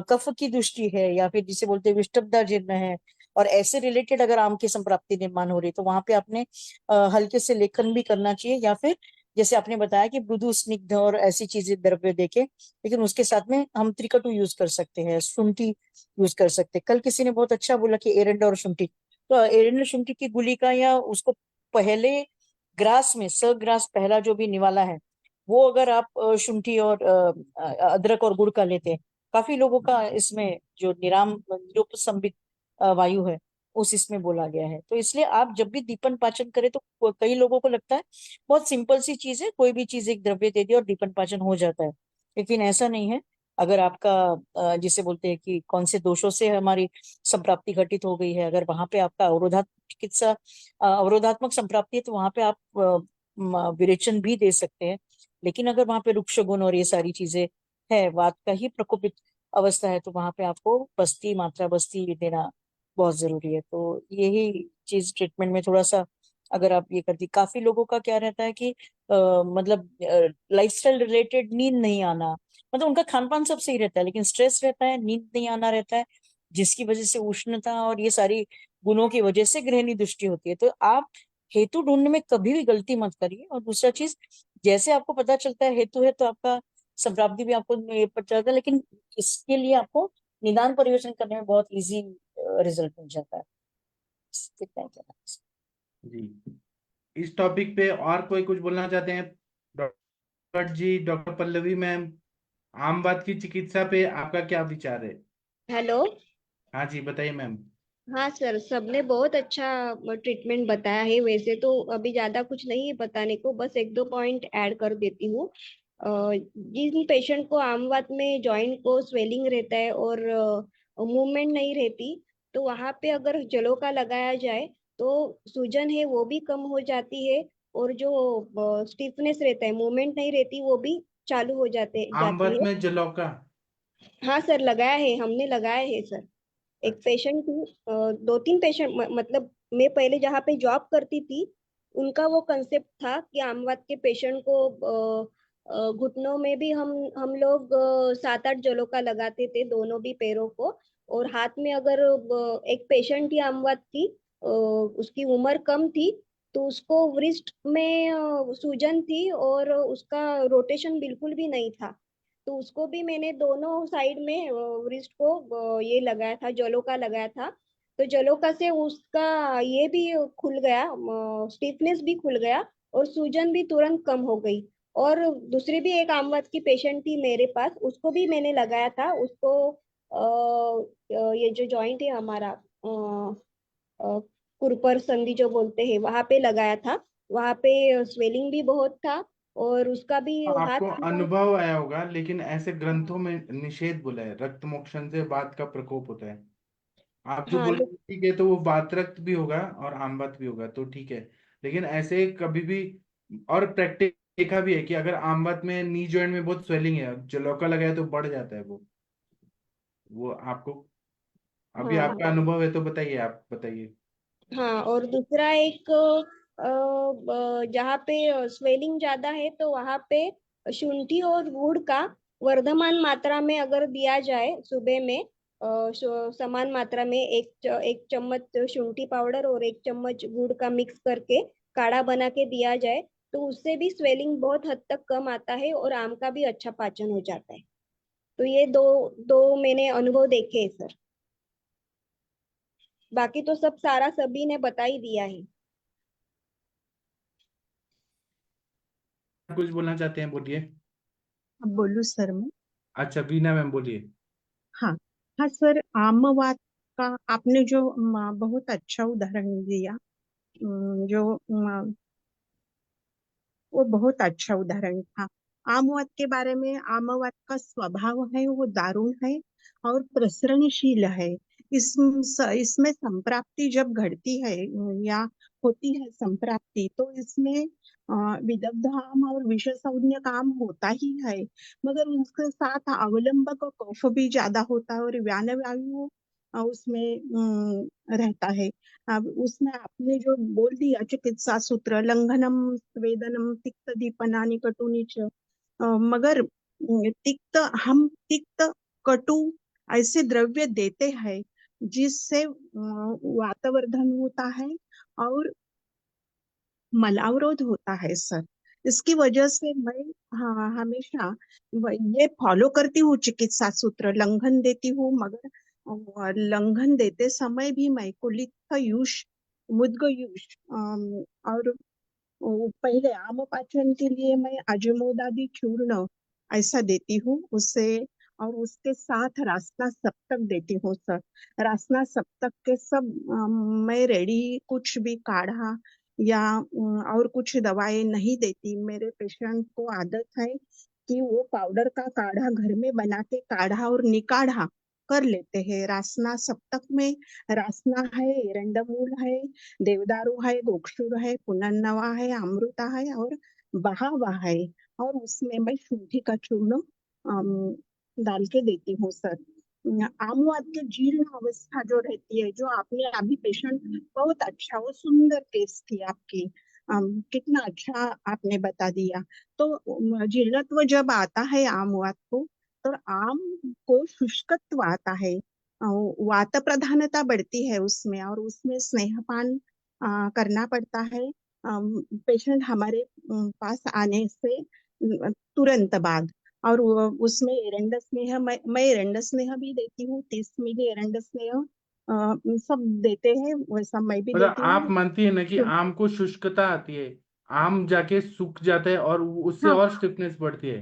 कफ की दृष्टि है या फिर जिसे बोलते हैं विष्टब्दा जीर्ण है और ऐसे रिलेटेड अगर आम की संप्राप्ति निर्माण हो रही तो वहां पे आपने हल्के से लेखन भी करना चाहिए, या फिर जैसे आपने बताया कि मृदु स्निग्ध और ऐसी चीजें द्रव्य देके, लेकिन उसके साथ में हम त्रिकटु यूज कर सकते हैं, शुंठी यूज कर सकते हैं। कल किसी ने बहुत अच्छा बोला कि एरंड और शुंठी, तो एरंड शुंठी की गुलिका या उसको पहले ग्रास में ग्रास पहला जो भी निवाला है वो अगर आप शुंठी और अदरक और गुड़ का लेते हैं, काफी लोगों का इसमें जो निरुपसंबित वायु है उस इसमें बोला गया है। तो इसलिए आप जब भी दीपन पाचन करें तो कई लोगों को लगता है बहुत सिंपल सी चीज है, कोई भी चीज एक द्रव्य दे दिया और दीपन पाचन हो जाता है, लेकिन ऐसा नहीं है। अगर आपका जिसे बोलते हैं कि कौन से दोषों से हमारी संप्राप्ति घटित हो गई है, अगर वहां पे आपका अवरोधात्मक चिकित्सा अवरोधात्मक संप्राप्ति है तो वहां पे आप विरेचन भी दे सकते हैं। लेकिन अगर वहां पे रुक्ष गुण और ये सारी चीजें है, वात का ही प्रकोपित अवस्था है, तो वहां पे आपको बस्ती, मात्रा बस्ती देना बहुत जरूरी है। तो यही चीज ट्रीटमेंट में थोड़ा सा अगर आप ये करती, काफी लोगों का क्या रहता है कि मतलब लाइफस्टाइल रिलेटेड नींद नहीं आना, मतलब उनका खान पान सब सही रहता है लेकिन स्ट्रेस रहता है, नींद नहीं आना रहता है, जिसकी वजह से उष्णता और ये सारी गुणों की वजह से ग्रहणी दृष्टि होती है। तो आप हेतु ढूंढने में कभी भी गलती मत करिए। और दूसरा चीज, जैसे आपको पता चलता है हेतु है तो आपका संप्राप्ति भी आपको ये पता चलता है, लेकिन इसके लिए आपको निदान परिवर्तन करने में बहुत इजी रिजल्ट मिल जाता है। कितना ही कहना है। जी, इस टॉपिक पे और कोई कुछ बोलना चाहते हैं? डॉक्टर जी, डॉक्टर पल्लवी मैम, आम बात की चिकित्सा पे आपका क्या विचार है? हेलो। हाँ जी, बताइए मैम। हाँ सर, सबने बहुत अच्छा ट्रीटमेंट बताया है। वैसे तो अभी ज्यादा कुछ नहीं है बताने को, बस एक दो पॉइंट ऐड कर देती हूँ। जिन पेशेंट को आम वात में जॉइंट को स्वेलिंग रहता है और मूवमेंट नहीं रहती, तो वहां पे अगर जलोका लगाया जाए तो सूजन है वो भी कम हो जाती है, और जो स्टिफनेस रहता है, मूवमेंट नहीं रहती, वो भी चालू हो जाती आमवत है। में जलौका? हाँ सर, लगाया है, हमने लगाया है सर। एक अच्छा। पेशेंट थी, दो तीन पेशेंट, मतलब मैं पहले जहाँ पे जॉब करती थी, उनका वो कंसेप्ट था कि आमवात के पेशेंट को घुटनों में भी हम लोग 7-8 जलों का लगाते थे, दोनों भी पैरों को। और हाथ में अगर एक पेशेंट थी आमवात की, उसकी उम्र कम थी, तो उसको wrist में सूजन थी और उसका रोटेशन बिल्कुल भी नहीं था। तो उसको भी मैंने दोनों साइड में wrist को ये लगाया था, जलोका लगाया था। तो जलोका से उसका ये भी खुल गया, स्टिफनेस भी खुल गया, और सूजन भी तुरंत कम हो गई। और दूसरी भी एक आमवत की पेशेंट थी मेरे पास, उसको भी मैंने लगाया था। उसको ये जो जॉइंट है हमारा, कुरपर संधि जो बोलते हैं, वहां पे लगाया था। वहां पे स्वेलिंग भी बहुत था, और उसका भी हाथ आपको पूरा। अनुभव आया होगा, लेकिन ऐसे हाँ। ग्रंथों में निषेध बोला है, रक्त मोक्षण से वात का प्रकोप होता है। आप जो हाँ, बोल रहे हैं ठीक है, तो वो वात रक्त भी होगा और आमवात भी होगा, तो ठीक है। लेकिन ऐसे कभी भी, और प्रैक्टिस देखा भी है कि अगर आमवात में नी जॉइंट में बहुत स्वेलिंग है, जलौका लगाया तो बढ़ जाता है वो आपको अभी हाँ, आपका अनुभव है तो बताइए, आप बताइए। हाँ। और दूसरा एक, जहाँ पे स्वेलिंग ज्यादा है, तो वहाँ पे शुंठी और गुड़ का वर्धमान मात्रा में अगर दिया जाए सुबह में, समान मात्रा में एक चम्मच शुंठी पाउडर और एक चम्मच गुड़ का मिक्स करके काढ़ा बना के दिया जाए, तो उससे भी स्वेलिंग बहुत हद तक कम आता है, और आम का भी अच्छा पाचन हो जाता है। तो ये दो दो मैंने अनुभव देखे हैं सर। बाकी तो सब सारा सभी ने बता ही दिया है। कुछ बोलना चाहते हैं, बोलिए। अब बोलूं सर मैं? अच्छा, बीना मैम बोलिए। हाँ। हाँ सर, आमवात का आपने जो बहुत अच्छा उदाहरण दिया, जो वो बहुत अच्छा उदाहरण था। आमवात के बारे में, आमवात का स्वभाव है वो दारुण है और प्रसरणशील है। इसमें संप्राप्ति जब घटती है या होती है संप्राप्ति, तो इसमें विदग्ध आम और विषसंज्ञ काम होता ही है, मगर उसके साथ अवलंबक कफ भी ज्यादा होता है और व्यान वायु उसमें रहता है। अब उसमें आपने जो बोल दिया चिकित्सा सूत्र, लंघनम स्वेदनम तिक्त दीपनानि कटुनि च, मगर तिक्त, हम तिक्त कटु ऐसे द्रव्य देते हैं जिससे वातवर्धन होता है और मलावरोध होता है सर। इसकी वजह से मैं, हाँ, हमेशा ये फॉलो करती हूँ, चिकित्सा सूत्र लंघन देती हूँ, मगर लंघन देते समय भी मैं कुलित्थयूष, मुद्गयूष, और पहले आम पाचन के लिए मैं अजमोदादी चूर्ण ऐसा देती हूँ उससे, और उसके साथ रासना सप्तक देती हूँ सर। रासना सप्तक के सब मैं रेडी कुछ भी काढ़ा या और कुछ दवाएं नहीं देती। मेरे पेशेंट को आदत है कि वो पाउडर का काढ़ा घर में बना के काढ़ा और निकाढ़ा कर लेते हैं। रासना सप्तक में रासना है, एरंडमूल है, देवदारू है, गोक्षुर है, पुनर्नवा है, अमृता है और बहावा है, और उसमें मैं शुंठी का चूर्ण अम, डाल के देती हूँ सर। आमुआद के जीर्ण अवस्था जो रहती है, जो आपने अभी पेशेंट, बहुत अच्छा, वो सुंदर केस थी आपकी, कितना अच्छा आपने बता दिया। तो जीर्णत्व जब आता है आमुआद को, तो आम को शुष्कत्व आता है, वात प्रधानता बढ़ती है उसमें, और उसमें स्नेहपान करना पड़ता है पेशेंट हमारे पास आने से तुरंत बाद। और उसमें एरंड स्नेह, मैं एरंड स्नेह भी देती हूँ, 30 मिली एरंड स्नेह सब देते हैं, वैसा मैं भी मतलब देती आप हूँ। मानती है ना कि तो आम को शुष्कता आती है, आम जाके सूख जाता है और उससे हाँ, और स्टिफनेस बढ़ती है?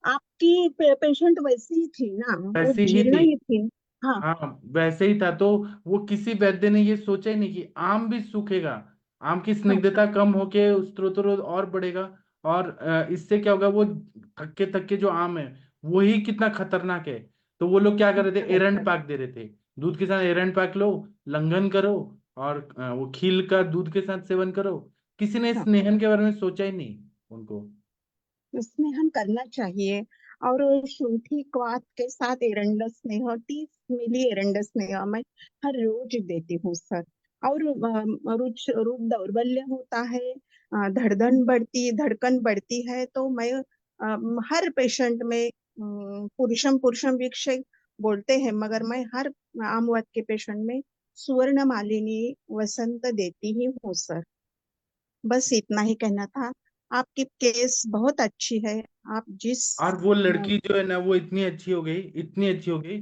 आपकी पेशेंट वैसी ही थी ना, वो वैसी ही जीर्ण थी? ही थी। हाँ हाँ वैसे ही था। तो वो किसी वैद्य ने ये सोचा ही नहीं कि आम भी सूखेगा, आम की हाँ स्निग्धता कम होके स्त्रोत्र और बढ़ेगा, और इससे क्या होगा, वो थक्के थक्के जो आम है वही कितना खतरनाक है। तो वो लोग क्या कर रहे थे, एरंड पाक दे रहे थे, दूध के साथ एरंड पाक लो, लंघन करो, और वो खील का दूध के साथ सेवन करो। किसी ने हाँ स्नेहन के बारे में सोचा ही नहीं उनको। स्नेहन करना चाहिए। और शुंठी क्वाथ के साथ एरंड स्नेह 30 मिली एरंड स्नेह मैं हर रोज देती हूँ सर। और रुच दौर्बल्य होता है, धड़कन बढ़ती है, तो मैं हर पेशेंट में पुरुषम पुरुषम वीक्षे बोलते हैं, मगर मैं हर आमवाद के पेशेंट में सुवर्ण मालिनी वसंत देती ही हूँ सर। बस इतना ही कहना था। आपकी केस बहुत अच्छी है। आप जिस और वो अ, लड़की जो है ना, वो इतनी अच्छी हो गई, इतनी अच्छी हो गई।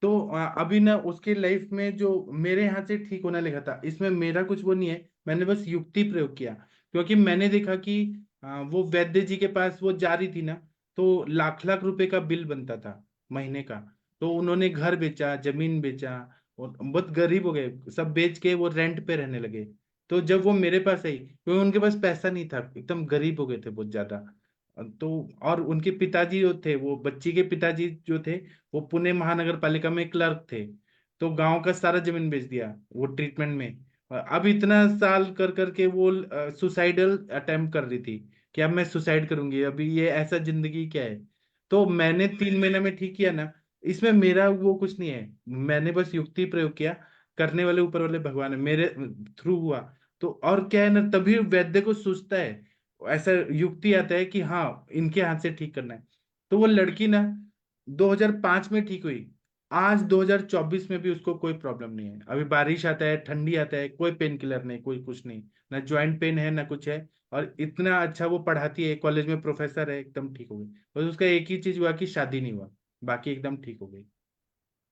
तो अभी ना उसके लाइफ में जो मेरे यहाँ से ठीक होने लगा था, इसमें मेरा कुछ वो नहीं है, मैंने बस युक्ति प्रयोग किया। क्योंकि मैंने देखा कि वो वैद्य जी के पास वो जा रही थी ना, तो लाख लाख रुपए का बिल बनता था महीने का। तो उन्होंने घर बेचा, जमीन बेचा, और बहुत गरीब हो गए, सब बेच के वो रेंट पे रहने लगे। तो जब वो मेरे पास आई, क्योंकि उनके पास पैसा नहीं था, एकदम गरीब हो गए थे बहुत ज्यादा। तो और उनके पिताजी जो थे, वो बच्ची के पिताजी जो थे, वो पुणे महानगर पालिका में क्लर्क थे। तो गांव का सारा जमीन बेच दिया वो ट्रीटमेंट में। और अब इतना साल कर करके वो सुसाइडल अटेम्प्ट कर रही थी कि अब मैं सुसाइड करूंगी, अभी ये ऐसा जिंदगी क्या है। तो मैंने 3 महीने में ठीक किया ना, इसमें मेरा वो कुछ नहीं है, मैंने बस युक्ति प्रयोग किया, करने वाले ऊपर वाले भगवान है, मेरे थ्रू हुआ। तो और क्या है ना, तभी वैद्य को सोचता है, ऐसा युक्ति आता है कि हाँ इनके हाथ से ठीक करना है। तो वो लड़की ना 2005 में ठीक हुई, आज 2024 में भी उसको कोई प्रॉब्लम नहीं है। अभी बारिश आता है, ठंडी आता है, कोई पेन किलर नहीं, कोई कुछ नहीं, ना ज्वाइंट पेन है ना कुछ है। और इतना अच्छा वो पढ़ाती है, कॉलेज में प्रोफेसर है, एकदम ठीक हो गई। बस उसका एक ही चीज हुआ कि शादी नहीं हुआ, बाकी एकदम ठीक हो गई।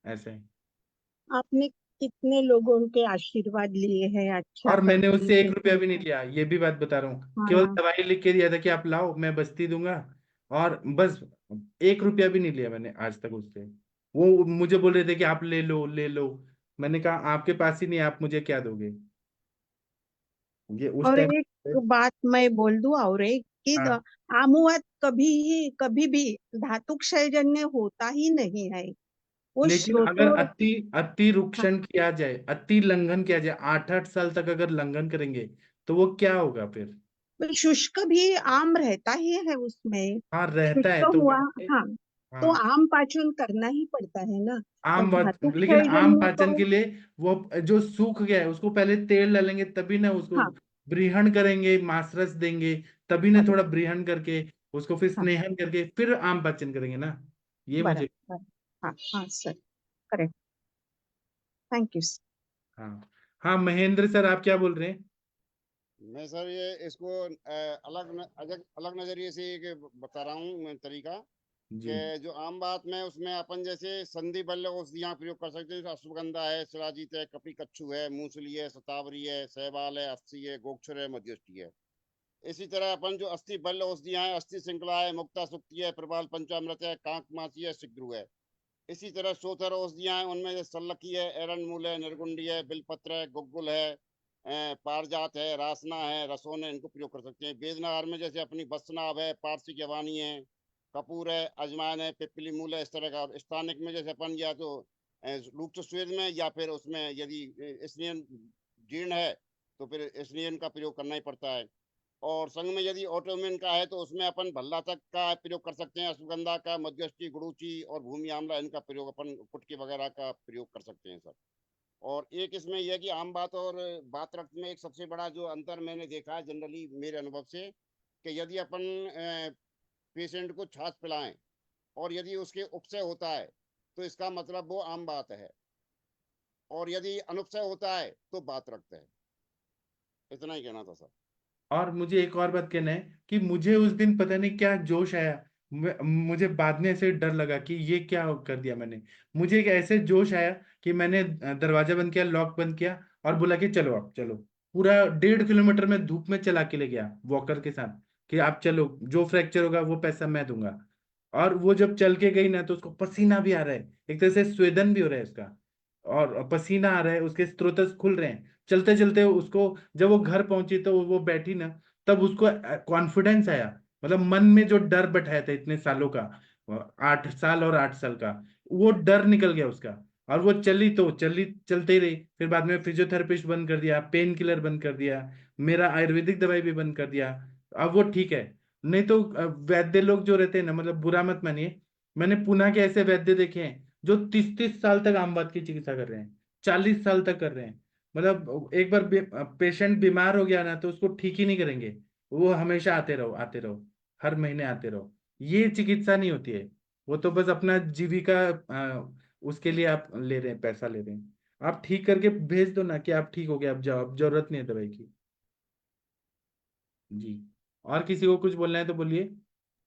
ऐसे है। आपने कितने लोगों के आशीर्वाद लिए हैं अच्छा और मैंने करने उससे के 1 रुपया भी नहीं लिए। लिया, ये भी बात बता रहा हूँ, हाँ केवल ना। दवाई लिख के दिया था कि आप लाओ मैं बस्ती दूंगा, और बस 1 रुपया भी नहीं लिया मैंने आज तक उससे। वो मुझे बोल रहे थे कि आप ले लो ले लो, मैंने कहा आपके पास ही नहीं, आप मुझे क्या दोगे, ये उस और टाइम। एक बात मैं बोल दूं, और एक कि हाँ, आमुवात कभी भी धातु क्षयजन्य होता ही नहीं है। वो लेकिन अगर स्रोतों। अति अति हाँ, रुक्षण किया जाए, अति लंघन किया जाए, 8-8 साल तक अगर लंघन करेंगे, तो वो क्या होगा फिर। तो शुष्क भी आम रहता ही है उसमें। हाँ रहता शुष्क है तो हुआ। वैसे। हाँ, तो हाँ आम पाचन करना ही पड़ता है ना। और आम बात, धातु लेकिन आम क्षयजन्य पाचन तो। के लिए वो जो सूख गया है उसको पहले तेल डालेंगे, तभी ना उसको हाँ, ब्रीहण करेंगे, मांसरस देंगे, तभी ना थोड़ा बराबर। ब्रीहण करके उसको फिर हाँ, स्नेहन करके फिर आम पाचन करेंगे ना, ये मुझे। बराबर। हाँ हाँ सर, करेक्ट। Thank you. हाँ हाँ, महेंद्र सर आप क्या बोल रहे हैं। मैं सर ये इसको अलग अलग नजरिए से एक बता रहा हूँ मैं तरीका, जी। कि जो आम बात में उसमें अपन जैसे संधि बल्ल औषधियाँ प्रयोग कर सकते हैं, जैसे अश्वगंधा है, शिलाजीत है, कपी कच्छू है, मूसली है, शतावरी है, सहवाल है, अस्सी है, गोक्षर है, मध्यष्टि है। इसी तरह अपन जो अस्थि बल्ल औषधियाँ हैं, अस्थि श्रृंखला है, मुक्ता सुक्ति है, प्रबाल पंचामृत है, कांक मासी है, सिग्रु है। इसी तरह सोथर औषधियाँ हैं, उनमें जैसे सल्लकी है, एरंडमूल है, निर्गुंडी है, बिलपत्र है, गुग्गुल है, पारजात है, रासना है, रसोन है, इनको प्रयोग कर सकते हैं। वेदनाहार में जैसे अपनी बसनाभ है, पारसी जवानी है, कपूर है, अजवाइन है, पिपली मूल है, इस तरह का। और स्थानिक में जैसे अपन या तो रूप स्वेद में, या फिर उसमें यदि स्नेहन जीर्ण है तो फिर स्नेहन का प्रयोग करना ही पड़ता है। और संग में यदि ऑटोमेन का है तो उसमें अपन भल्ला तक का प्रयोग कर सकते हैं, अश्वगंधा का, मध्यस्थी, गुड़ूची और भूमि आंवला, इनका प्रयोग अपन कुटकी वगैरह का प्रयोग कर सकते हैं सर। और एक इसमें यह कि आम बात और बात रक्त में एक सबसे बड़ा जो अंतर मैंने देखा है जनरली मेरे अनुभव से, कि यदि अपन पेशेंट को छाछ पिलाएं और यदि उसके उपसय होता है तो इसका मतलब वो आम बात है, और यदि अनुपसय होता है तो बात रक्त है। इतना ही कहना था सर। और मुझे एक और बात कहना है कि मुझे उस दिन पता नहीं क्या जोश आया, मुझे बाद में ऐसे डर लगा कि ये क्या कर दिया मैंने। मुझे एक ऐसे जोश आया कि मैंने दरवाजा बंद किया, लॉक बंद किया, और बोला कि चलो आप चलो। पूरा 1.5 किलोमीटर में धूप में चला के ले गया वॉकर के साथ, कि आप चलो, जो फ्रैक्चर होगा वो पैसा मैं दूंगा। और वो जब चल के गई ना तो उसको पसीना भी आ रहा है, एक तरह से स्वेदन भी हो रहा है उसका, और पसीना आ रहा है, उसके स्रोतस खुल रहे हैं चलते चलते उसको। जब वो घर पहुंची तो वो बैठी ना, तब उसको कॉन्फिडेंस आया, मतलब मन में जो डर बैठाया था इतने सालों का, 8 साल और 8 साल का, वो डर निकल गया उसका। और वो चली तो चली, चलते ही रही। फिर बाद में फिजियोथेरेपिस्ट बंद कर दिया, पेन किलर बंद कर दिया, मेरा आयुर्वेदिक दवाई भी बंद कर दिया। अब वो ठीक है। नहीं तो वैद्य लोग जो रहते हैं ना, मतलब बुरा मत मानिए, मैंने पुणे के ऐसे वैद्य देखे हैं जो 30-30 साल तक आमवात की चिकित्सा कर रहे हैं, 40 साल तक कर रहे हैं। मतलब एक बार पेशेंट बीमार हो गया ना तो उसको ठीक ही नहीं करेंगे, वो हमेशा आते रहो आते रहो, हर महीने आते रहो। ये चिकित्सा नहीं होती है। वो तो बस अपना जीविका उसके लिए आप ले रहे हैं, पैसा ले रहे हैं। आप ठीक करके भेज दो ना कि आप ठीक हो गए, अब जाओ, अब जरूरत नहीं है दवाई की। जी। और किसी को कुछ बोलना है तो बोलिए।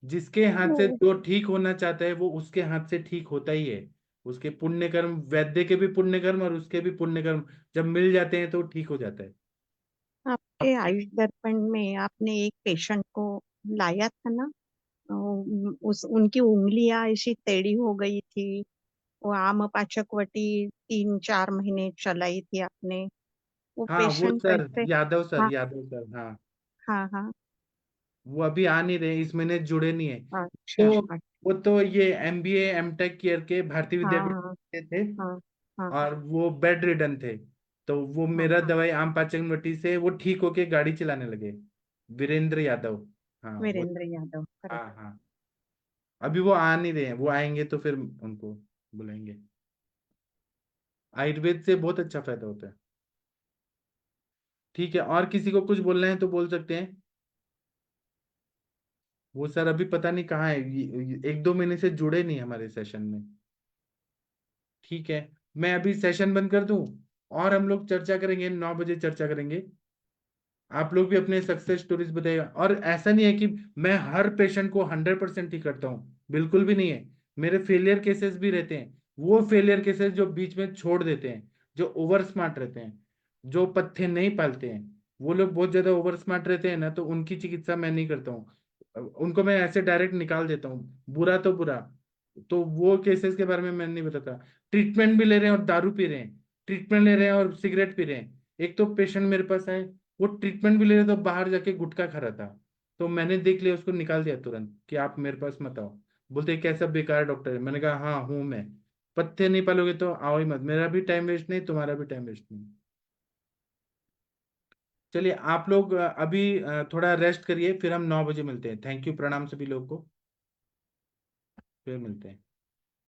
जिसके हाथ से जो ठीक होना चाहता है वो उसके हाथ से ठीक होता ही है। उसके पुण्य कर्म, वैद्य के भी पुण्य कर्म और उसके भी पुण्य कर्म जब मिल जाते हैं तो ठीक हो जाता है। आपके आयुष दर्पण में आपने एक पेशेंट को लाया था ना, उस उनकी उंगलियां ऐसी टेढ़ी हो गई थी, वो आम पाचक वटी 3-4 महीने चलाई थी आपने, वो हाँ वो पेशेंट सर, कैसे? यादव सर, हाँ यादव सर, हाँ। हाँ हाँ। वो अभी आ नहीं रहे, इस महीने जुड़े नहीं है। अच्छा तो अच्छा। वो तो ये MBA MTech कियर के भारतीय हाँ विद्यापीठ हाँ के थे, हाँ हाँ और वो बेड रिडन थे। तो वो हाँ मेरा हाँ। दवाई आम पाचन वटी से वो ठीक होके गाड़ी चलाने लगे। वीरेंद्र यादव। हाँ वो। वीरेंद्र यादव, हाँ करेक्ट। हाँ। अभी वो आ नहीं रहे हैं, वो आएंगे तो फिर उनको बुलाएंगे। आयुर्वेद से बहुत अच्छा फायदा होता है। ठीक है, और किसी को कुछ बोलना है तो बोल सकते हैं। वो सर अभी पता नहीं कहाँ है, 1-2 महीने से जुड़े नहीं हमारे सेशन में। ठीक है, मैं अभी सेशन बंद कर दूं, और हम लोग चर्चा करेंगे, 9 बजे चर्चा करेंगे। आप लोग भी अपने सक्सेस स्टोरीज बताइएगा। और ऐसा नहीं है कि मैं हर पेशेंट को 100% ही करता हूँ, बिल्कुल भी नहीं है। मेरे फेलियर केसेस भी रहते हैं, वो फेलियर केसेस जो बीच में छोड़ देते हैं, जो ओवर स्मार्ट रहते हैं, जो पथ्य नहीं पालते हैं, वो लोग बहुत ज्यादा ओवर स्मार्ट रहते हैं ना, तो उनकी चिकित्सा मैं नहीं करता हूँ, उनको मैं ऐसे डायरेक्ट निकाल देता हूँ, बुरा तो बुरा। तो वो केसेस के बारे में मैं नहीं बताता। ट्रीटमेंट भी ले रहे हैं और दारू पी रहे हैं, ट्रीटमेंट ले रहे हैं और सिगरेट पी रहे हैं। एक तो पेशेंट मेरे पास आए, वो ट्रीटमेंट भी ले रहे तो बाहर जाके गुटखा खा रहा था, तो मैंने देख लिया, उसको निकाल दिया तुरंत कि आप मेरे पास मत आओ। बोलते कैसा बेकार डॉक्टर है, मैंने कहा हाँ हूँ मैं। पत्ते नहीं पालोगे तो आओ ही मत, मेरा भी टाइम वेस्ट नहीं, तुम्हारा भी टाइम वेस्ट नहीं। चलिए आप लोग अभी थोड़ा रेस्ट करिए, फिर हम 9 बजे मिलते हैं। थैंक यू, प्रणाम सभी लोग को, फिर मिलते हैं।